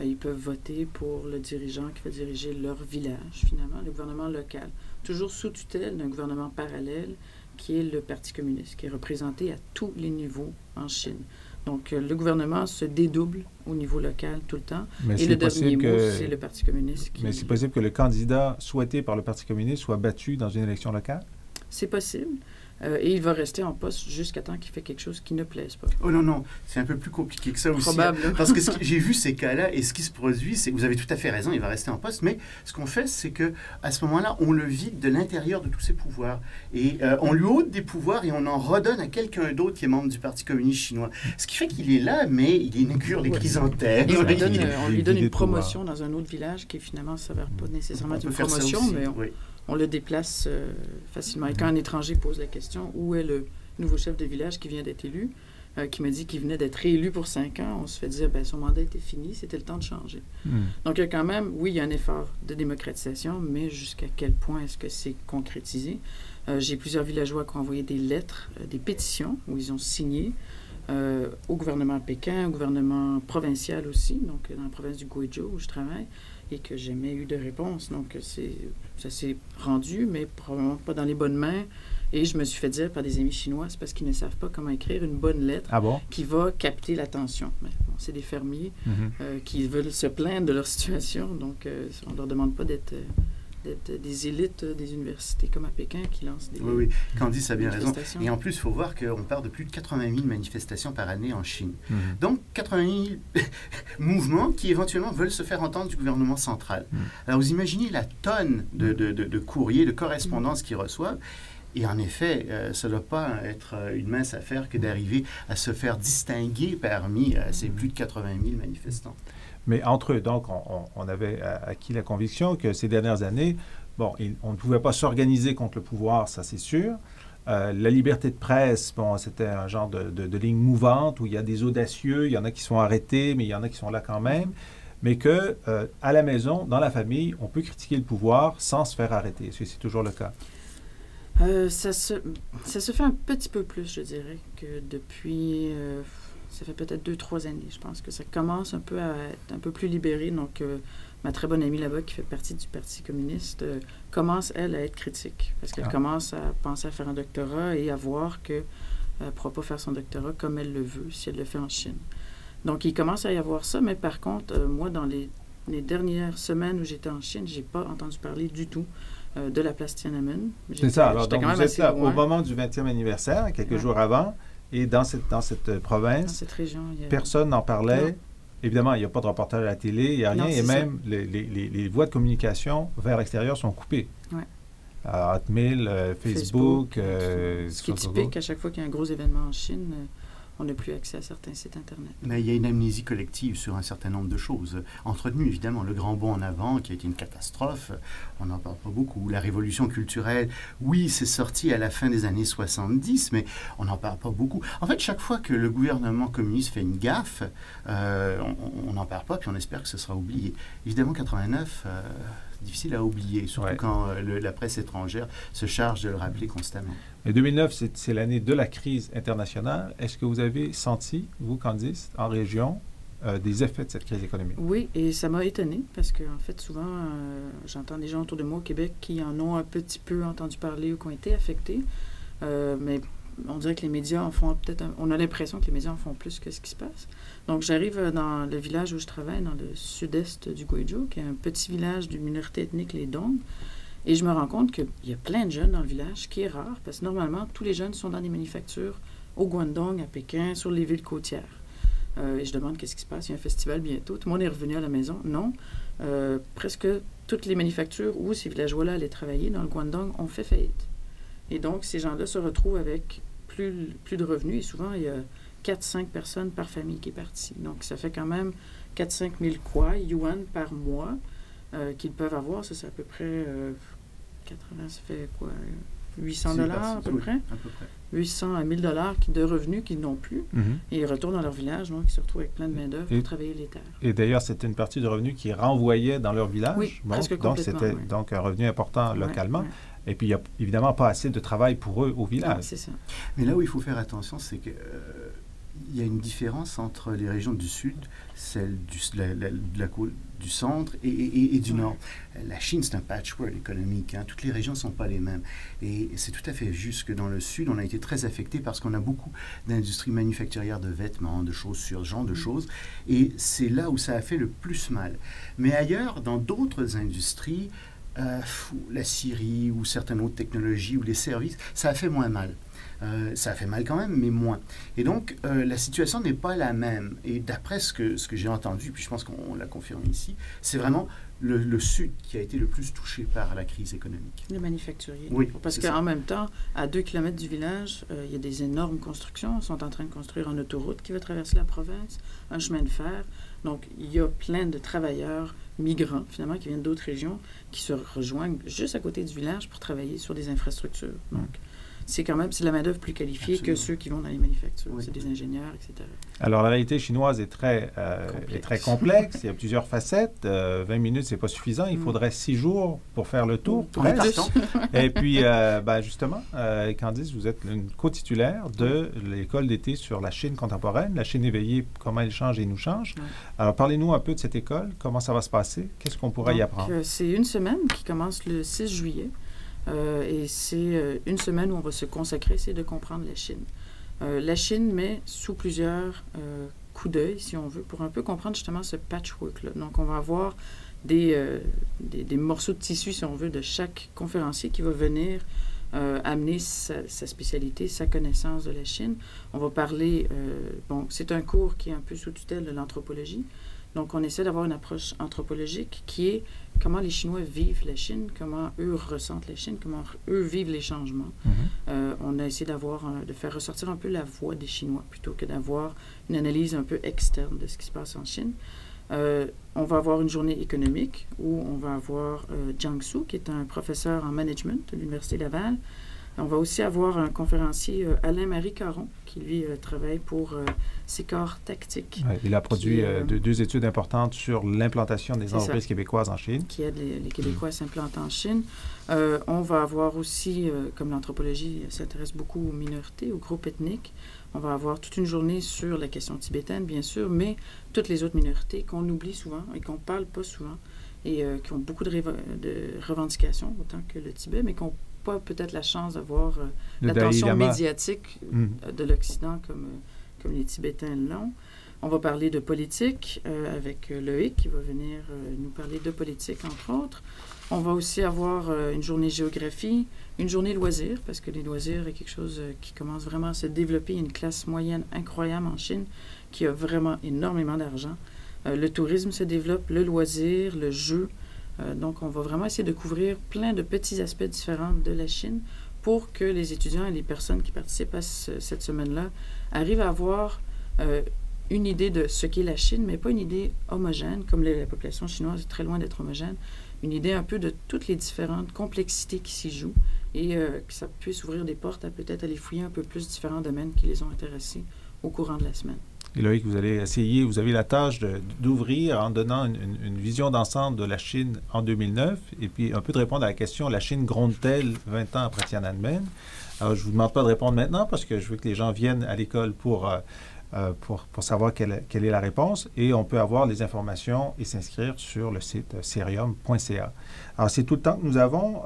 S5: Ils peuvent voter pour le dirigeant qui va diriger leur village, finalement, le gouvernement local. Toujours sous tutelle d'un gouvernement parallèle qui est le Parti communiste, qui est représenté à tous les niveaux en Chine. Donc, le gouvernement se dédouble au niveau local tout le temps. Et le dernier mot, c'est le Parti communiste.
S1: Mais c'est possible que le candidat souhaité par le Parti communiste soit battu dans une élection locale?
S5: C'est possible. Et il va rester en poste jusqu'à temps qu'il fait quelque chose qui ne plaise pas.
S4: Oh non, non, c'est un peu plus compliqué que ça aussi.
S5: Probable.
S4: Parce que j'ai vu ces cas-là et ce qui se produit, c'est, vous avez tout à fait raison, il va rester en poste, mais ce qu'on fait, c'est qu'à ce moment-là, on le vide de l'intérieur de tous ses pouvoirs. Et on lui ôte des pouvoirs et on en redonne à quelqu'un d'autre qui est membre du Parti communiste chinois. Ce qui fait qu'il est là, mais il inaugure les chrysanthèmes.
S5: Et on lui donne une promotion dans un autre village qui finalement ne s'avère pas nécessairement d'une promotion, mais on le déplace facilement. Et quand un étranger pose la question, où est le nouveau chef de village qui vient d'être élu, qui me dit qu'il venait d'être réélu pour 5 ans, on se fait dire, son mandat était fini, c'était le temps de changer. Donc, il y a quand même, oui, il y a un effort de démocratisation, mais jusqu'à quel point est-ce que c'est concrétisé? J'ai plusieurs villageois qui ont envoyé des lettres, des pétitions, où ils ont signé au gouvernement à Pékin, au gouvernement provincial aussi, donc dans la province du Guizhou où je travaille, et que j'ai jamais eu de réponse. Donc, ça s'est rendu, mais probablement pas dans les bonnes mains. Et je me suis fait dire par des amis chinois, c'est parce qu'ils ne savent pas comment écrire une bonne lettre qui va capter l'attention. Bon, c'est des fermiers qui veulent se plaindre de leur situation, donc on ne leur demande pas d'être des élites des universités comme à Pékin qui lancent des
S4: Oui, Candice a bien raison. Et en plus, il faut voir qu'on parle de plus de 80 000 manifestations par année en Chine. Donc, 80 000 mouvements qui éventuellement veulent se faire entendre du gouvernement central. Alors, vous imaginez la tonne de courriers, de correspondances qu'ils reçoivent. Et en effet, ça ne doit pas être une mince affaire que d'arriver à se faire distinguer parmi ces plus de 80 000 manifestants.
S1: Mais entre eux, donc, on avait acquis la conviction que ces dernières années, on ne pouvait pas s'organiser contre le pouvoir, ça c'est sûr. La liberté de presse, c'était un genre de ligne mouvante où il y a des audacieux, il y en a qui sont arrêtés, mais il y en a qui sont là quand même. Mais que à la maison, dans la famille, on peut critiquer le pouvoir sans se faire arrêter. Est-ce que c'est toujours le cas?
S5: Ça se fait un petit peu plus, je dirais, que depuis... ça fait peut-être 2-3 années. Je pense que ça commence un peu à être un peu plus libéré. Donc, ma très bonne amie là-bas, qui fait partie du Parti communiste, commence, elle, à être critique. Parce qu'elle commence à penser à faire un doctorat et à voir qu'elle ne pourra pas faire son doctorat comme elle le veut si elle le fait en Chine. Donc, il commence à y avoir ça. Mais par contre, moi, dans les dernières semaines où j'étais en Chine, je n'ai pas entendu parler du tout de la place Tiananmen.
S1: C'est ça. Alors, donc, vous êtes là au moment du 20e anniversaire, quelques jours avant. Et dans cette province,
S5: dans cette région,
S1: personne n'en parlait. Non. Évidemment, il n'y a pas de reportage à la télé, il n'y a rien. Et même les voies de communication vers l'extérieur sont coupées.
S5: Ouais.
S1: Hotmail, Facebook.
S5: Ce qui est typique, à chaque fois qu'il y a un gros événement en Chine, on n'a plus accès à certains sites Internet.
S4: Mais il y a une amnésie collective sur un certain nombre de choses. Entretenue, évidemment, le grand bond en avant, qui a été une catastrophe, on n'en parle pas beaucoup. La révolution culturelle, oui, c'est sorti à la fin des années 70, mais on n'en parle pas beaucoup. En fait, chaque fois que le gouvernement communiste fait une gaffe, on n'en parle pas, puis on espère que ce sera oublié. Évidemment, 89... difficile à oublier, surtout quand la presse étrangère se charge de le rappeler constamment.
S1: Mais 2009, c'est l'année de la crise internationale. Est-ce que vous avez senti, vous, Candice, en région, des effets de cette crise économique?
S5: Oui, et ça m'a étonnée parce qu'en fait, souvent, j'entends des gens autour de moi au Québec qui en ont un petit peu entendu parler ou qui ont été affectés. Mais on dirait que les médias en font peut-être... on a l'impression que les médias en font plus que ce qui se passe. Donc, j'arrive dans le village où je travaille, dans le sud-est du Guizhou, qui est un petit village d'une minorité ethnique, les Dong. Et je me rends compte qu'il y a plein de jeunes dans le village, ce qui est rare, parce que normalement, tous les jeunes sont dans des manufactures au Guangdong, à Pékin, sur les villes côtières. Et je demande qu'est-ce qui se passe, il y a un festival bientôt. Tout le monde est revenu à la maison. Non. Presque toutes les manufactures où ces villageois-là allaient travailler dans le Guangdong ont fait faillite. Et donc, ces gens-là se retrouvent avec plus de revenus. Et souvent, il y a 4-5 personnes par famille qui est partie. Donc, ça fait quand même 4-5 000 yuan par mois qu'ils peuvent avoir. Ça, c'est à peu près 80, ça fait quoi? 800 $ à peu près. 800 à 1000 $ de revenus qu'ils n'ont plus. Et ils retournent dans leur village, donc ils se retrouvent avec plein de main-d'œuvre pour travailler les terres.
S1: Et d'ailleurs, c'était une partie de revenus qu'ils renvoyaient dans leur village.
S5: Oui, presque complètement.
S1: Donc, c'était donc un revenu important localement. Et puis, il n'y a évidemment pas assez de travail pour eux au village.
S5: Non, c'est ça.
S4: Mais là où il faut faire attention, c'est que il y a une différence entre les régions du sud, celle du centre et du nord. La Chine, c'est un patchwork économique. Hein. Toutes les régions ne sont pas les mêmes. Et c'est tout à fait juste que dans le sud, on a été très affecté parce qu'on a beaucoup d'industries manufacturières de vêtements, de chaussures, ce genre de choses. Et c'est là où ça a fait le plus mal. Mais ailleurs, dans d'autres industries, la scierie ou certaines autres technologies ou les services, ça a fait moins mal. Ça fait mal quand même, mais moins. Et donc, la situation n'est pas la même. Et d'après ce que j'ai entendu, puis je pense qu'on l'a confirmé ici, c'est vraiment le Sud qui a été le plus touché par la crise économique.
S5: Les manufacturiers.
S4: Oui,
S5: parce qu'en même temps, à 2 km du village, il y a des énormes constructions. Ils sont en train de construire une autoroute qui va traverser la province, un chemin de fer. Donc, il y a plein de travailleurs migrants, finalement, qui viennent d'autres régions, qui se rejoignent juste à côté du village pour travailler sur des infrastructures. Donc, c'est quand même, c'est de la main-d'œuvre plus qualifiée
S4: Absolument.
S5: que ceux qui vont dans les manufactures.
S4: Oui.
S5: C'est des ingénieurs, etc.
S1: Alors, la réalité chinoise est très complexe. Il y a plusieurs facettes. 20 minutes, c'est pas suffisant. Il faudrait 6 jours pour faire le tour.
S4: On est
S1: presque.
S4: partant.
S1: Et puis, justement, Candice, vous êtes une co-titulaire de l'école d'été sur la Chine contemporaine, la Chine éveillée, comment elle change et nous change.
S5: Oui.
S1: Alors, parlez-nous un peu de cette école. Comment ça va se passer? Qu'est-ce qu'on pourrait y apprendre?
S5: C'est une semaine qui commence le 6 juillet. Et c'est une semaine où on va se consacrer, c'est de comprendre la Chine. La Chine met sous plusieurs coups d'œil, si on veut, pour un peu comprendre justement ce patchwork-là. Donc, on va avoir des morceaux de tissu, si on veut, de chaque conférencier qui va venir amener sa spécialité, sa connaissance de la Chine. On va parler, c'est un cours qui est un peu sous tutelle de l'anthropologie. Donc, on essaie d'avoir une approche anthropologique qui est comment les Chinois vivent la Chine, comment eux ressentent la Chine, comment eux vivent les changements. On a essayé de faire ressortir un peu la voix des Chinois plutôt que d'avoir une analyse un peu externe de ce qui se passe en Chine. On va avoir une journée économique où on va avoir Jiang Su, qui est un professeur en management de l'Université Laval. On va aussi avoir un conférencier, Alain-Marie Caron, qui, lui, travaille pour Sécor Tactique.
S1: Ouais, il a produit deux études importantes sur l'implantation des entreprises québécoises en Chine.
S5: Qui aide les Québécois à s'implanter en Chine. On va avoir aussi, comme l'anthropologie s'intéresse beaucoup aux minorités, aux groupes ethniques, on va avoir toute une journée sur la question tibétaine, bien sûr, mais toutes les autres minorités qu'on oublie souvent et qu'on ne parle pas souvent et qui ont beaucoup de revendications, autant que le Tibet, mais qui n'ont pas peut-être la chance d'avoir l'attention médiatique de l'Occident comme les Tibétains l'ont. On va parler de politique avec Loïc qui va venir nous parler de politique, entre autres. On va aussi avoir une journée géographie, une journée loisirs, parce que les loisirs est quelque chose qui commence vraiment à se développer. Il y a une classe moyenne incroyable en Chine qui a vraiment énormément d'argent. Le tourisme se développe, le loisir, le jeu. Donc, on va vraiment essayer de couvrir plein de petits aspects différents de la Chine pour que les étudiants et les personnes qui participent à cette semaine-là arrivent à avoir une idée de ce qu'est la Chine, mais pas une idée homogène, comme la population chinoise est très loin d'être homogène, une idée un peu de toutes les différentes complexités qui s'y jouent et que ça puisse ouvrir des portes à peut-être aller fouiller un peu plus différents domaines qui les ont intéressés au courant de la semaine.
S1: Et Loïc, vous allez essayer, vous avez la tâche d'ouvrir en donnant une vision d'ensemble de la Chine en 2009 et puis un peu de répondre à la question, la Chine gronde-t-elle 20 ans après Tiananmen? Alors, je ne vous demande pas de répondre maintenant parce que je veux que les gens viennent à l'école pour savoir quelle est la réponse et on peut avoir les informations et s'inscrire sur le site cerium.ca. Alors, c'est tout le temps que nous avons.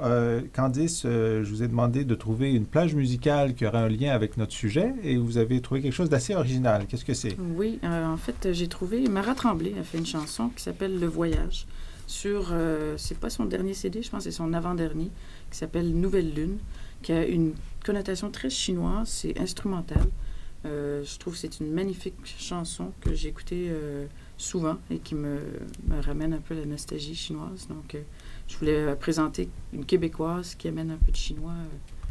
S1: Candice, je vous ai demandé de trouver une plage musicale qui aurait un lien avec notre sujet et vous avez trouvé quelque chose d'assez original. Qu'est-ce que c'est?
S5: Oui, en fait, j'ai trouvé... Mara Tremblay a fait une chanson qui s'appelle « Le Voyage » sur... c'est pas son dernier CD, je pense que c'est son avant-dernier, qui s'appelle « Nouvelle Lune », qui a une connotation très chinoise, c'est instrumental. Je trouve que c'est une magnifique chanson que j'ai écoutée souvent et qui me ramène un peu la nostalgie chinoise. Donc, je voulais présenter une Québécoise qui amène un peu de chinois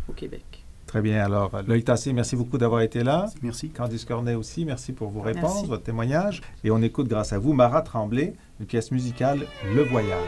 S5: au Québec.
S1: Très bien. Alors, Loïc Tassé, merci beaucoup d'avoir été là.
S4: Merci.
S1: Candice Cornet aussi, merci pour vos réponses,
S5: Merci.
S1: votre témoignage. Et on écoute, grâce à vous, Mara Tremblay, une pièce musicale, Le Voyage.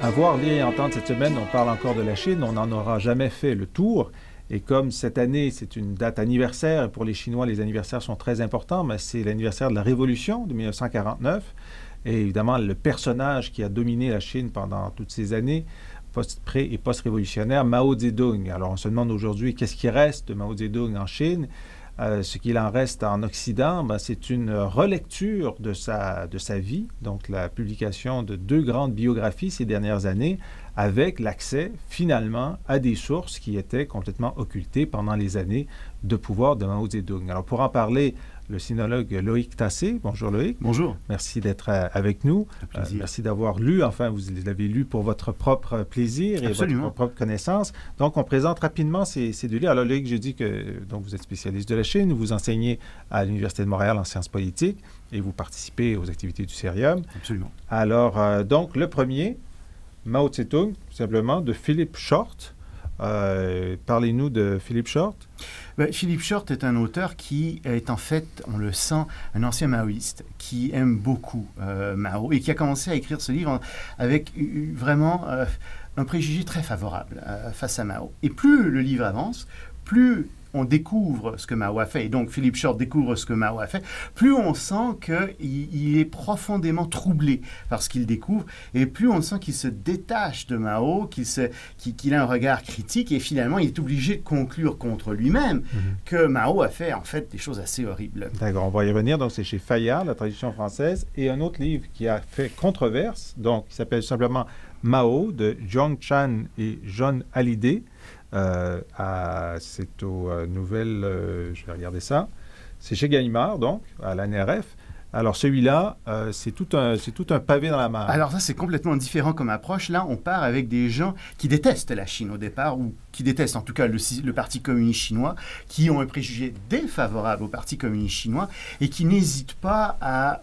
S1: À voir, lire et entendre cette semaine, on parle encore de la Chine, on n'en aura jamais fait le tour. Et comme cette année, c'est une date anniversaire, pour les Chinois, les anniversaires sont très importants, mais c'est l'anniversaire de la Révolution de 1949. Et évidemment, le personnage qui a dominé la Chine pendant toutes ces années, pré- et post-révolutionnaire, Mao Zedong. Alors, on se demande aujourd'hui qu'est-ce qui reste de Mao Zedong en Chine. ce qu'il en reste en Occident, ben, c'est une relecture de sa vie, donc la publication de 2 grandes biographies ces dernières années, avec l'accès finalement à des sources qui étaient complètement occultées pendant les années de pouvoir de Mao Zedong. Alors pour en parler, le sinologue Loïc Tassé. Bonjour Loïc.
S4: Bonjour.
S1: Merci d'être avec nous. Merci d'avoir lu, enfin vous l'avez lu pour votre propre plaisir et
S4: Absolument.
S1: votre propre connaissance. Donc on présente rapidement ces 2 livres. Alors Loïc, j'ai dit que donc, vous êtes spécialiste de la Chine, vous enseignez à l'Université de Montréal en sciences politiques et vous participez aux activités du Cérium.
S4: Absolument.
S1: Alors donc le premier, Mao Zedong, tout simplement, de Philip Short. Parlez-nous de Philip Short.
S4: Philip Short est un auteur qui est en fait, on le sent, un ancien maoïste qui aime beaucoup Mao et qui a commencé à écrire ce livre avec vraiment un préjugé très favorable face à Mao. Et plus le livre avance, plus on découvre ce que Mao a fait, et donc Philip Short découvre ce que Mao a fait, plus on sent qu'il est profondément troublé par ce qu'il découvre, et plus on sent qu'il se détache de Mao, qu'il a un regard critique, et finalement il est obligé de conclure contre lui-même que Mao a fait en fait des choses assez horribles.
S1: D'accord, on va y revenir. Donc c'est chez Fayard, la traduction française, et un autre livre qui a fait controverse, donc qui s'appelle simplement Mao, de Zhong Chan et John Hallyday. C'est aux nouvelles, je vais regarder ça. C'est chez Gallimard, donc, à l'ANRF. Alors, celui-là, c'est tout un pavé dans la mare.
S4: Alors ça, c'est complètement différent comme approche. Là, on part avec des gens qui détestent la Chine au départ, ou qui détestent en tout cas le Parti communiste chinois, qui ont un préjugé défavorable au Parti communiste chinois et qui n'hésitent pas à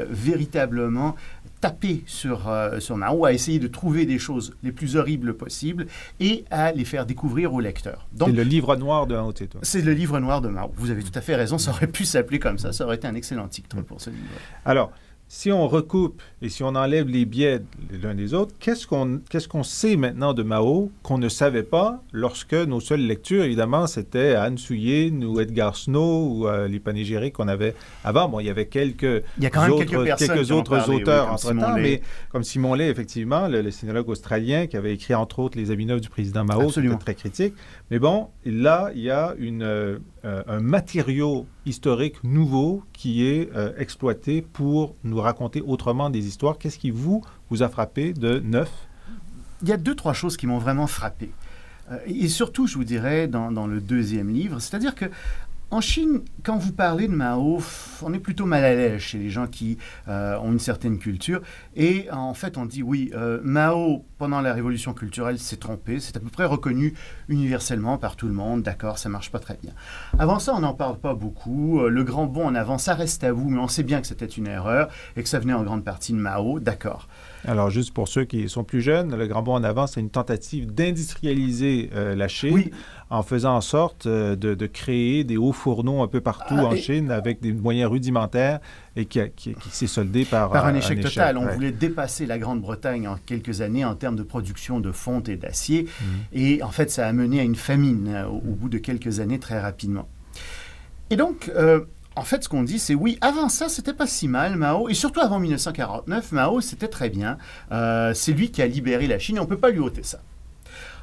S4: véritablement taper sur Mao, à essayer de trouver des choses les plus horribles possibles et à les faire découvrir aux lecteurs.
S1: C'est le livre noir de Mao Zedong.
S4: C'est le livre noir de Mao. Vous avez tout à fait raison, ça aurait pu s'appeler comme ça. Ça aurait été un excellent titre pour ce livre.
S1: Alors, si on recoupe et si on enlève les biais l'un des autres, qu'est-ce qu'on sait maintenant de Mao qu'on ne savait pas lorsque nos seules lectures, évidemment, c'était Anne Souillet ou Edgar Snow ou les panégyriques qu'on avait avant. Bon, il y avait quelques autres auteurs entre-temps, mais comme Simon Lay, effectivement, le sinologue australien qui avait écrit entre autres Les habits neufs du président Mao, qui était très critique. Mais bon, là, il y a un matériau historique nouveau qui est exploité pour nous raconter autrement des histoires. Qu'est-ce qui vous a frappé de neuf?
S4: Il y a 2-3 choses qui m'ont vraiment frappé. Et surtout, je vous dirais, dans le 2e livre, c'est-à-dire que en Chine, quand vous parlez de Mao, on est plutôt mal à l'aise chez les gens qui ont une certaine culture. Et en fait, on dit oui, Mao, pendant la révolution culturelle, s'est trompé. C'est à peu près reconnu universellement par tout le monde. D'accord, ça marche pas très bien. Avant ça, on n'en parle pas beaucoup. Le grand bond en avant, ça reste à vous, mais on sait bien que c'était une erreur et que ça venait en grande partie de Mao. D'accord.
S1: Alors, juste pour ceux qui sont plus jeunes, le grand bond en avant, c'est une tentative d'industrialiser la Chine en faisant en sorte de créer des hauts fourneaux un peu partout en Chine avec des moyens rudimentaires et qui s'est soldé par
S4: un échec total. On voulait dépasser la Grande-Bretagne en quelques années en termes de production de fonte et d'acier. Et en fait, ça a mené à une famine au bout de quelques années très rapidement. Et donc... en fait, ce qu'on dit, c'est oui, avant ça, c'était pas si mal, Mao, et surtout avant 1949, Mao, c'était très bien. C'est lui qui a libéré la Chine, et on ne peut pas lui ôter ça.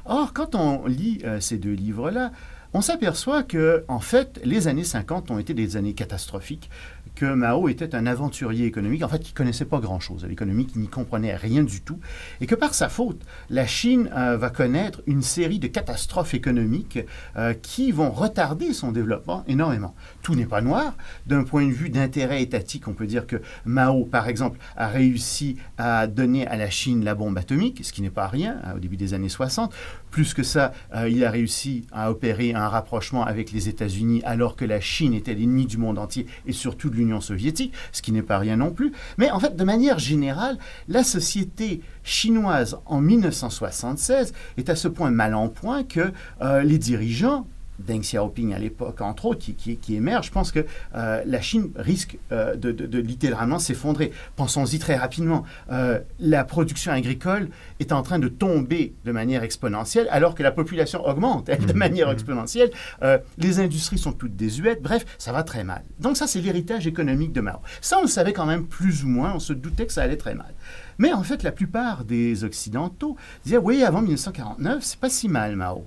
S4: Or, quand on lit ces 2 livres-là, on s'aperçoit que, en fait, les années 50 ont été des années catastrophiques, que Mao était un aventurier économique, en fait, qui ne connaissait pas grand-chose à l'économie, qui n'y comprenait rien du tout, et que par sa faute, la Chine va connaître une série de catastrophes économiques qui vont retarder son développement énormément. Tout n'est pas noir. D'un point de vue d'intérêt étatique, on peut dire que Mao, par exemple, a réussi à donner à la Chine la bombe atomique, ce qui n'est pas rien, au début des années 60. Plus que ça, il a réussi à opérer un rapprochement avec les États-Unis alors que la Chine était l'ennemi du monde entier et surtout de l'Union soviétique, ce qui n'est pas rien non plus. Mais en fait, de manière générale, la société chinoise en 1976 est à ce point mal en point que les dirigeants, Deng Xiaoping à l'époque, entre autres, qui émerge, je pense que la Chine risque de littéralement s'effondrer. Pensons-y très rapidement. La production agricole est en train de tomber de manière exponentielle, alors que la population augmente de manière exponentielle. Les industries sont toutes désuètes. Bref, ça va très mal. Donc ça, c'est l'héritage économique de Mao. Ça, on le savait quand même plus ou moins. On se doutait que ça allait très mal. Mais en fait, la plupart des Occidentaux disaient, oui, avant 1949, c'est pas si mal, Mao.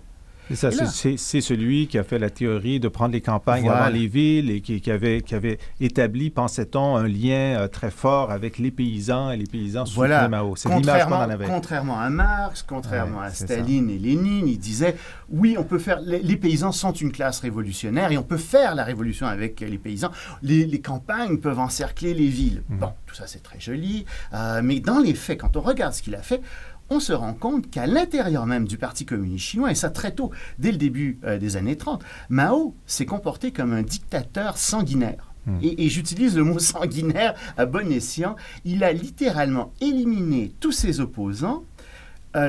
S1: C'est ça, c'est celui qui a fait la théorie de prendre les campagnes avant les villes et qui avait établi, pensait-on, un lien très fort avec les paysans, et les paysans soutenaient Mao. C'est l'image qu'on en avait.
S4: Contrairement à Marx, contrairement à Staline et Lénine, il disait, oui, on peut faire, les paysans sont une classe révolutionnaire et on peut faire la révolution avec les paysans. Les campagnes peuvent encercler les villes. Bon, tout ça c'est très joli, mais dans les faits, quand on regarde ce qu'il a fait, on se rend compte qu'à l'intérieur même du Parti communiste chinois, et ça très tôt, dès le début des années 30, Mao s'est comporté comme un dictateur sanguinaire. Et j'utilise le mot sanguinaire à bon escient. Il a littéralement éliminé tous ses opposants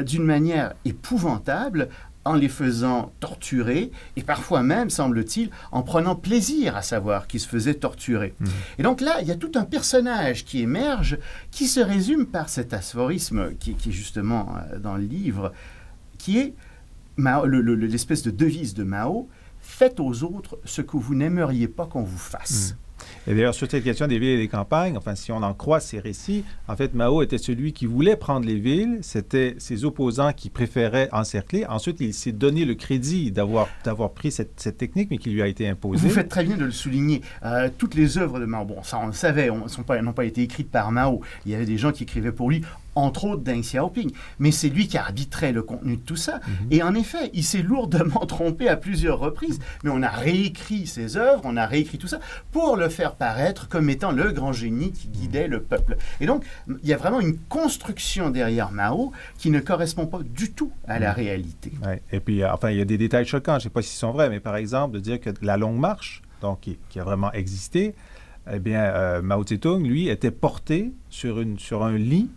S4: d'une manière épouvantable, en les faisant torturer, et parfois même, semble-t-il, en prenant plaisir à savoir qu'ils se faisaient torturer. Et donc là, il y a tout un personnage qui émerge, qui se résume par cet aphorisme qui est justement dans le livre, qui est l'espèce de devise de Mao, « Faites aux autres ce que vous n'aimeriez pas qu'on vous fasse ».
S1: Et d'ailleurs, sur cette question des villes et des campagnes, enfin, si on en croit ces récits, en fait, Mao était celui qui voulait prendre les villes. C'était ses opposants qui préféraient encercler. Ensuite, il s'est donné le crédit d'avoir pris cette technique, mais qui lui a été imposée.
S4: Vous faites très bien de le souligner. Toutes les œuvres de Mao, bon, ça on le savait, n'ont pas été écrites par Mao. Il y avait des gens qui écrivaient pour lui, entre autres Deng Xiaoping. Mais c'est lui qui arbitrait le contenu de tout ça. Et en effet, il s'est lourdement trompé à plusieurs reprises, mais on a réécrit ses œuvres, on a réécrit tout ça pour le faire paraître comme étant le grand génie qui guidait le peuple. Et donc, il y a vraiment une construction derrière Mao qui ne correspond pas du tout à la réalité.
S1: Ouais. Et puis, enfin, il y a des détails choquants, je ne sais pas s'ils sont vrais, mais par exemple, de dire que la longue marche, donc qui a vraiment existé, eh bien, Mao Tse-tung, lui, était porté sur un lit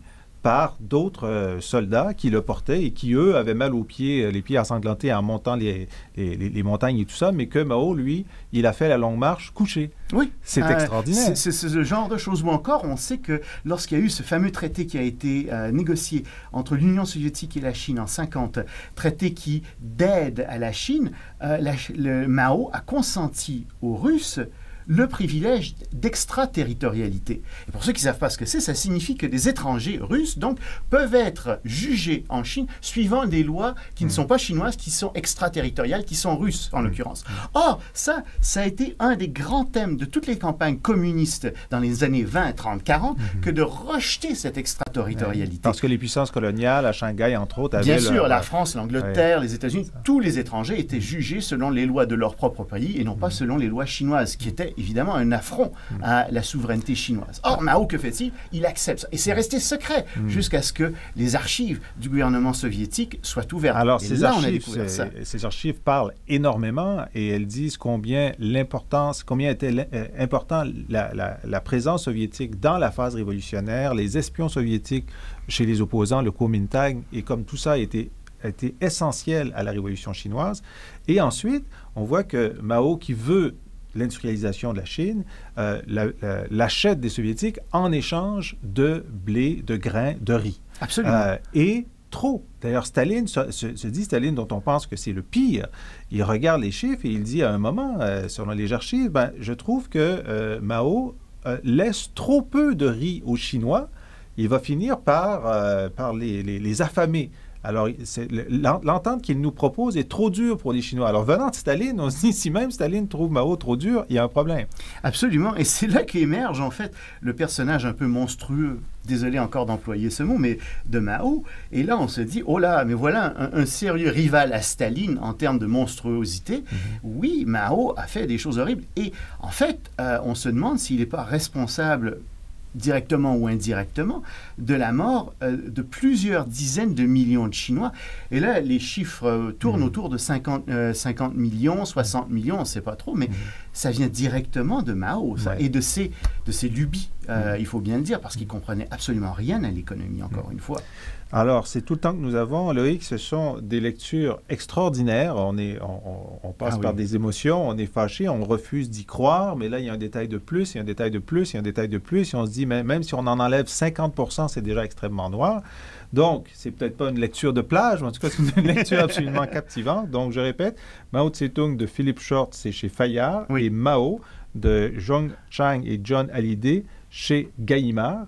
S1: par d'autres soldats qui le portaient et qui, eux, avaient mal aux pieds, les pieds ensanglantés en montant les montagnes et tout ça, mais que Mao, lui, il a fait la longue marche couché.
S4: Oui.
S1: C'est extraordinaire.
S4: C'est ce genre de choses. Ou encore, on sait que lorsqu'il y a eu ce fameux traité qui a été négocié entre l'Union soviétique et la Chine en 1950, traité qui d'aide à la Chine, Mao a consenti aux Russes le privilège d'extraterritorialité. Et pour ceux qui ne savent pas ce que c'est, ça signifie que des étrangers russes, donc, peuvent être jugés en Chine suivant des lois qui ne sont pas chinoises, qui sont extraterritoriales, qui sont russes, en l'occurrence. Or, ça a été un des grands thèmes de toutes les campagnes communistes dans les années 20, 30, 40, que de rejeter cette extraterritorialité.
S1: Parce que les puissances coloniales, à Shanghai, entre autres, avaient...
S4: Bien sûr, la France, l'Angleterre, les États-Unis, tous les étrangers étaient jugés selon les lois de leur propre pays et non pas selon les lois chinoises, qui étaient évidemment un affront à la souveraineté chinoise. Or, Mao, que fait-il? Il accepte ça. Et c'est resté secret jusqu'à ce que les archives du gouvernement soviétique soient ouvertes.
S1: Alors,
S4: et
S1: ces archives parlent énormément et elles disent combien était important la présence soviétique dans la phase révolutionnaire, les espions soviétiques chez les opposants, le Kuomintang, et comme tout ça a été essentiel à la révolution chinoise. Et ensuite, on voit que Mao, qui veut l'industrialisation de la Chine, l'achète des Soviétiques en échange de blé, de grains, de riz.
S4: Absolument.
S1: Et trop. D'ailleurs, Staline se dit, Staline, dont on pense que c'est le pire, il regarde les chiffres et il dit à un moment, selon les archives, je trouve que Mao laisse trop peu de riz aux Chinois. Il va finir par les affamer. Alors, l'entente qu'il nous propose est trop dure pour les Chinois. Alors, venant de Staline, on se dit, si même Staline trouve Mao trop dur, il y a un problème.
S4: Absolument. Et c'est là qu'émerge, en fait, le personnage un peu monstrueux, désolé encore d'employer ce mot, mais de Mao. Et là, on se dit, oh là, mais voilà un sérieux rival à Staline en termes de monstruosité. Oui, Mao a fait des choses horribles. Et en fait, on se demande s'il n'est pas responsable directement ou indirectement, de la mort de plusieurs dizaines de millions de Chinois. Et là, les chiffres tournent autour de 50 millions, 60 millions, on ne sait pas trop, mais ça vient directement de Mao, ça, et de ses lubies, il faut bien le dire, parce qu'il ne comprenait absolument rien à l'économie, encore une fois.
S1: Alors, c'est tout le temps que nous avons, Loïc. Ce sont des lectures extraordinaires. On passe par des émotions, on est fâché, on refuse d'y croire, mais là, il y a un détail de plus, il y a un détail de plus, il y a un détail de plus, et on se dit, même si on en enlève 50%, c'est déjà extrêmement noir. Donc, c'est peut-être pas une lecture de plage, mais en tout cas, c'est une lecture absolument captivante. Donc, je répète, Mao Tse-tung de Philippe Short, c'est chez Fayard, et Mao de Jung Chang et John Hallyday chez Gallimard.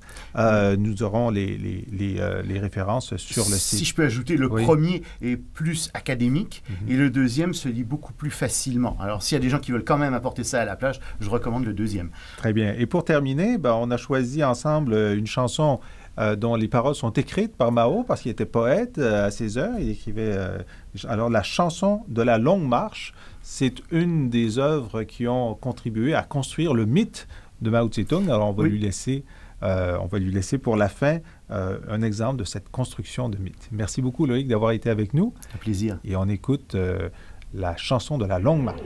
S1: Nous aurons les références sur le site.
S4: Si je peux ajouter, le premier est plus académique et le deuxième se lit beaucoup plus facilement. Alors, s'il y a des gens qui veulent quand même apporter ça à la plage, je recommande le deuxième.
S1: Très bien. Et pour terminer, on a choisi ensemble une chanson dont les paroles sont écrites par Mao parce qu'il était poète à ses heures. Il écrivait... alors, la chanson de la longue marche, c'est une des œuvres qui ont contribué à construire le mythe de Mao Tse-tung. Alors, on va lui laisser pour la fin un exemple de cette construction de mythe. Merci beaucoup, Loïc, d'avoir été avec nous.
S4: Un plaisir.
S1: Et on écoute la chanson de la longue marche.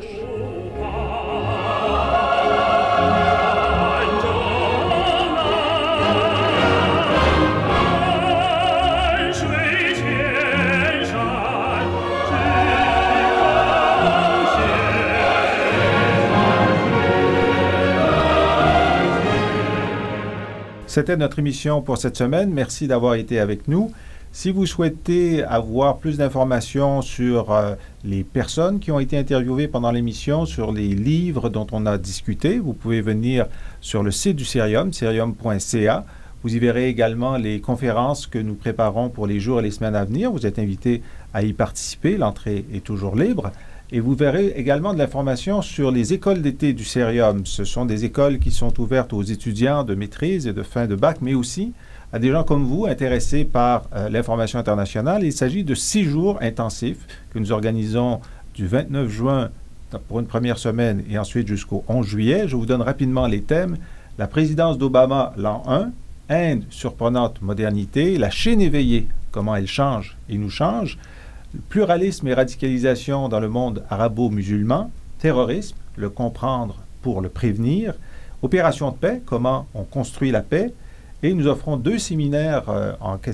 S1: C'était notre émission pour cette semaine. Merci d'avoir été avec nous. Si vous souhaitez avoir plus d'informations sur les personnes qui ont été interviewées pendant l'émission, sur les livres dont on a discuté, vous pouvez venir sur le site du Cerium, cerium.ca. Vous y verrez également les conférences que nous préparons pour les jours et les semaines à venir. Vous êtes invités à y participer. L'entrée est toujours libre. Et vous verrez également de l'information sur les écoles d'été du Cerium. Ce sont des écoles qui sont ouvertes aux étudiants de maîtrise et de fin de bac, mais aussi à des gens comme vous intéressés par l'information internationale. Il s'agit de 6 jours intensifs que nous organisons du 29 juin pour une première semaine et ensuite jusqu'au 11 juillet. Je vous donne rapidement les thèmes. La présidence d'Obama, l'an 1, Inde, surprenante modernité, la Chine éveillée, comment elle change et nous change, pluralisme et radicalisation dans le monde arabo-musulman, terrorisme, le comprendre pour le prévenir, opération de paix, comment on construit la paix, et nous offrons 2 séminaires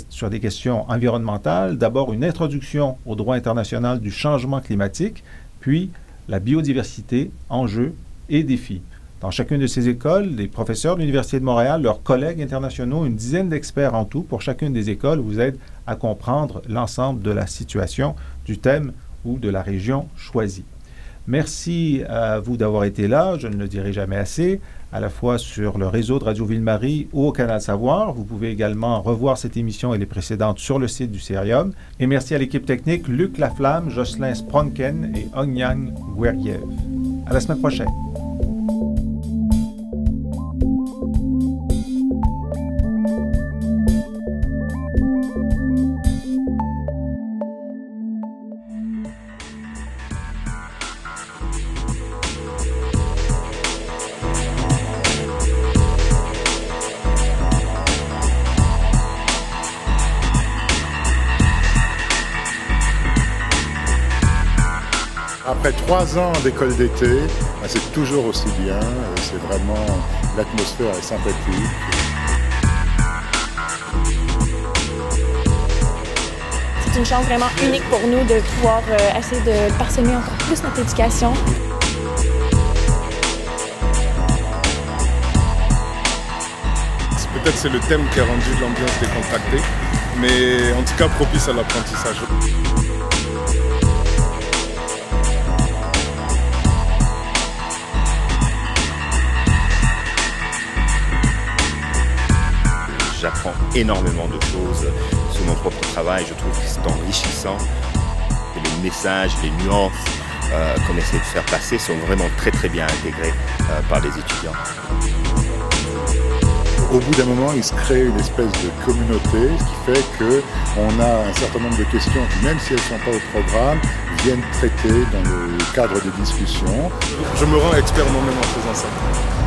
S1: sur des questions environnementales. D'abord, une introduction au droit international du changement climatique, puis la biodiversité, enjeux et défis. Dans chacune de ces écoles, les professeurs de l'Université de Montréal, leurs collègues internationaux, une dizaine d'experts en tout pour chacune des écoles vous aident à comprendre l'ensemble de la situation, du thème ou de la région choisie. Merci à vous d'avoir été là, je ne le dirai jamais assez, à la fois sur le réseau de Radio Ville-Marie ou au Canal Savoir. Vous pouvez également revoir cette émission et les précédentes sur le site du Cerium. Et merci à l'équipe technique Luc Laflamme, Jocelyn Spronken et Ongyang Guerriev. À la semaine prochaine.
S6: Après 3 ans d'école d'été, c'est toujours aussi bien, c'est vraiment, l'atmosphère est sympathique.
S7: C'est une chance vraiment unique pour nous de pouvoir essayer de parsemer encore plus notre éducation.
S6: Peut-être c'est le thème qui a rendu l'ambiance décontractée, mais en tout cas propice à l'apprentissage.
S8: J'apprends énormément de choses sur mon propre travail. Je trouve que c'est enrichissant. Et les messages, les nuances qu'on essaie de faire passer sont vraiment très très bien intégrés par les étudiants.
S6: Au bout d'un moment, il se crée une espèce de communauté, ce qui fait qu'on a un certain nombre de questions qui, même si elles ne sont pas au programme, viennent traiter dans le cadre des discussions. Je me rends expert moi-même en faisant ça.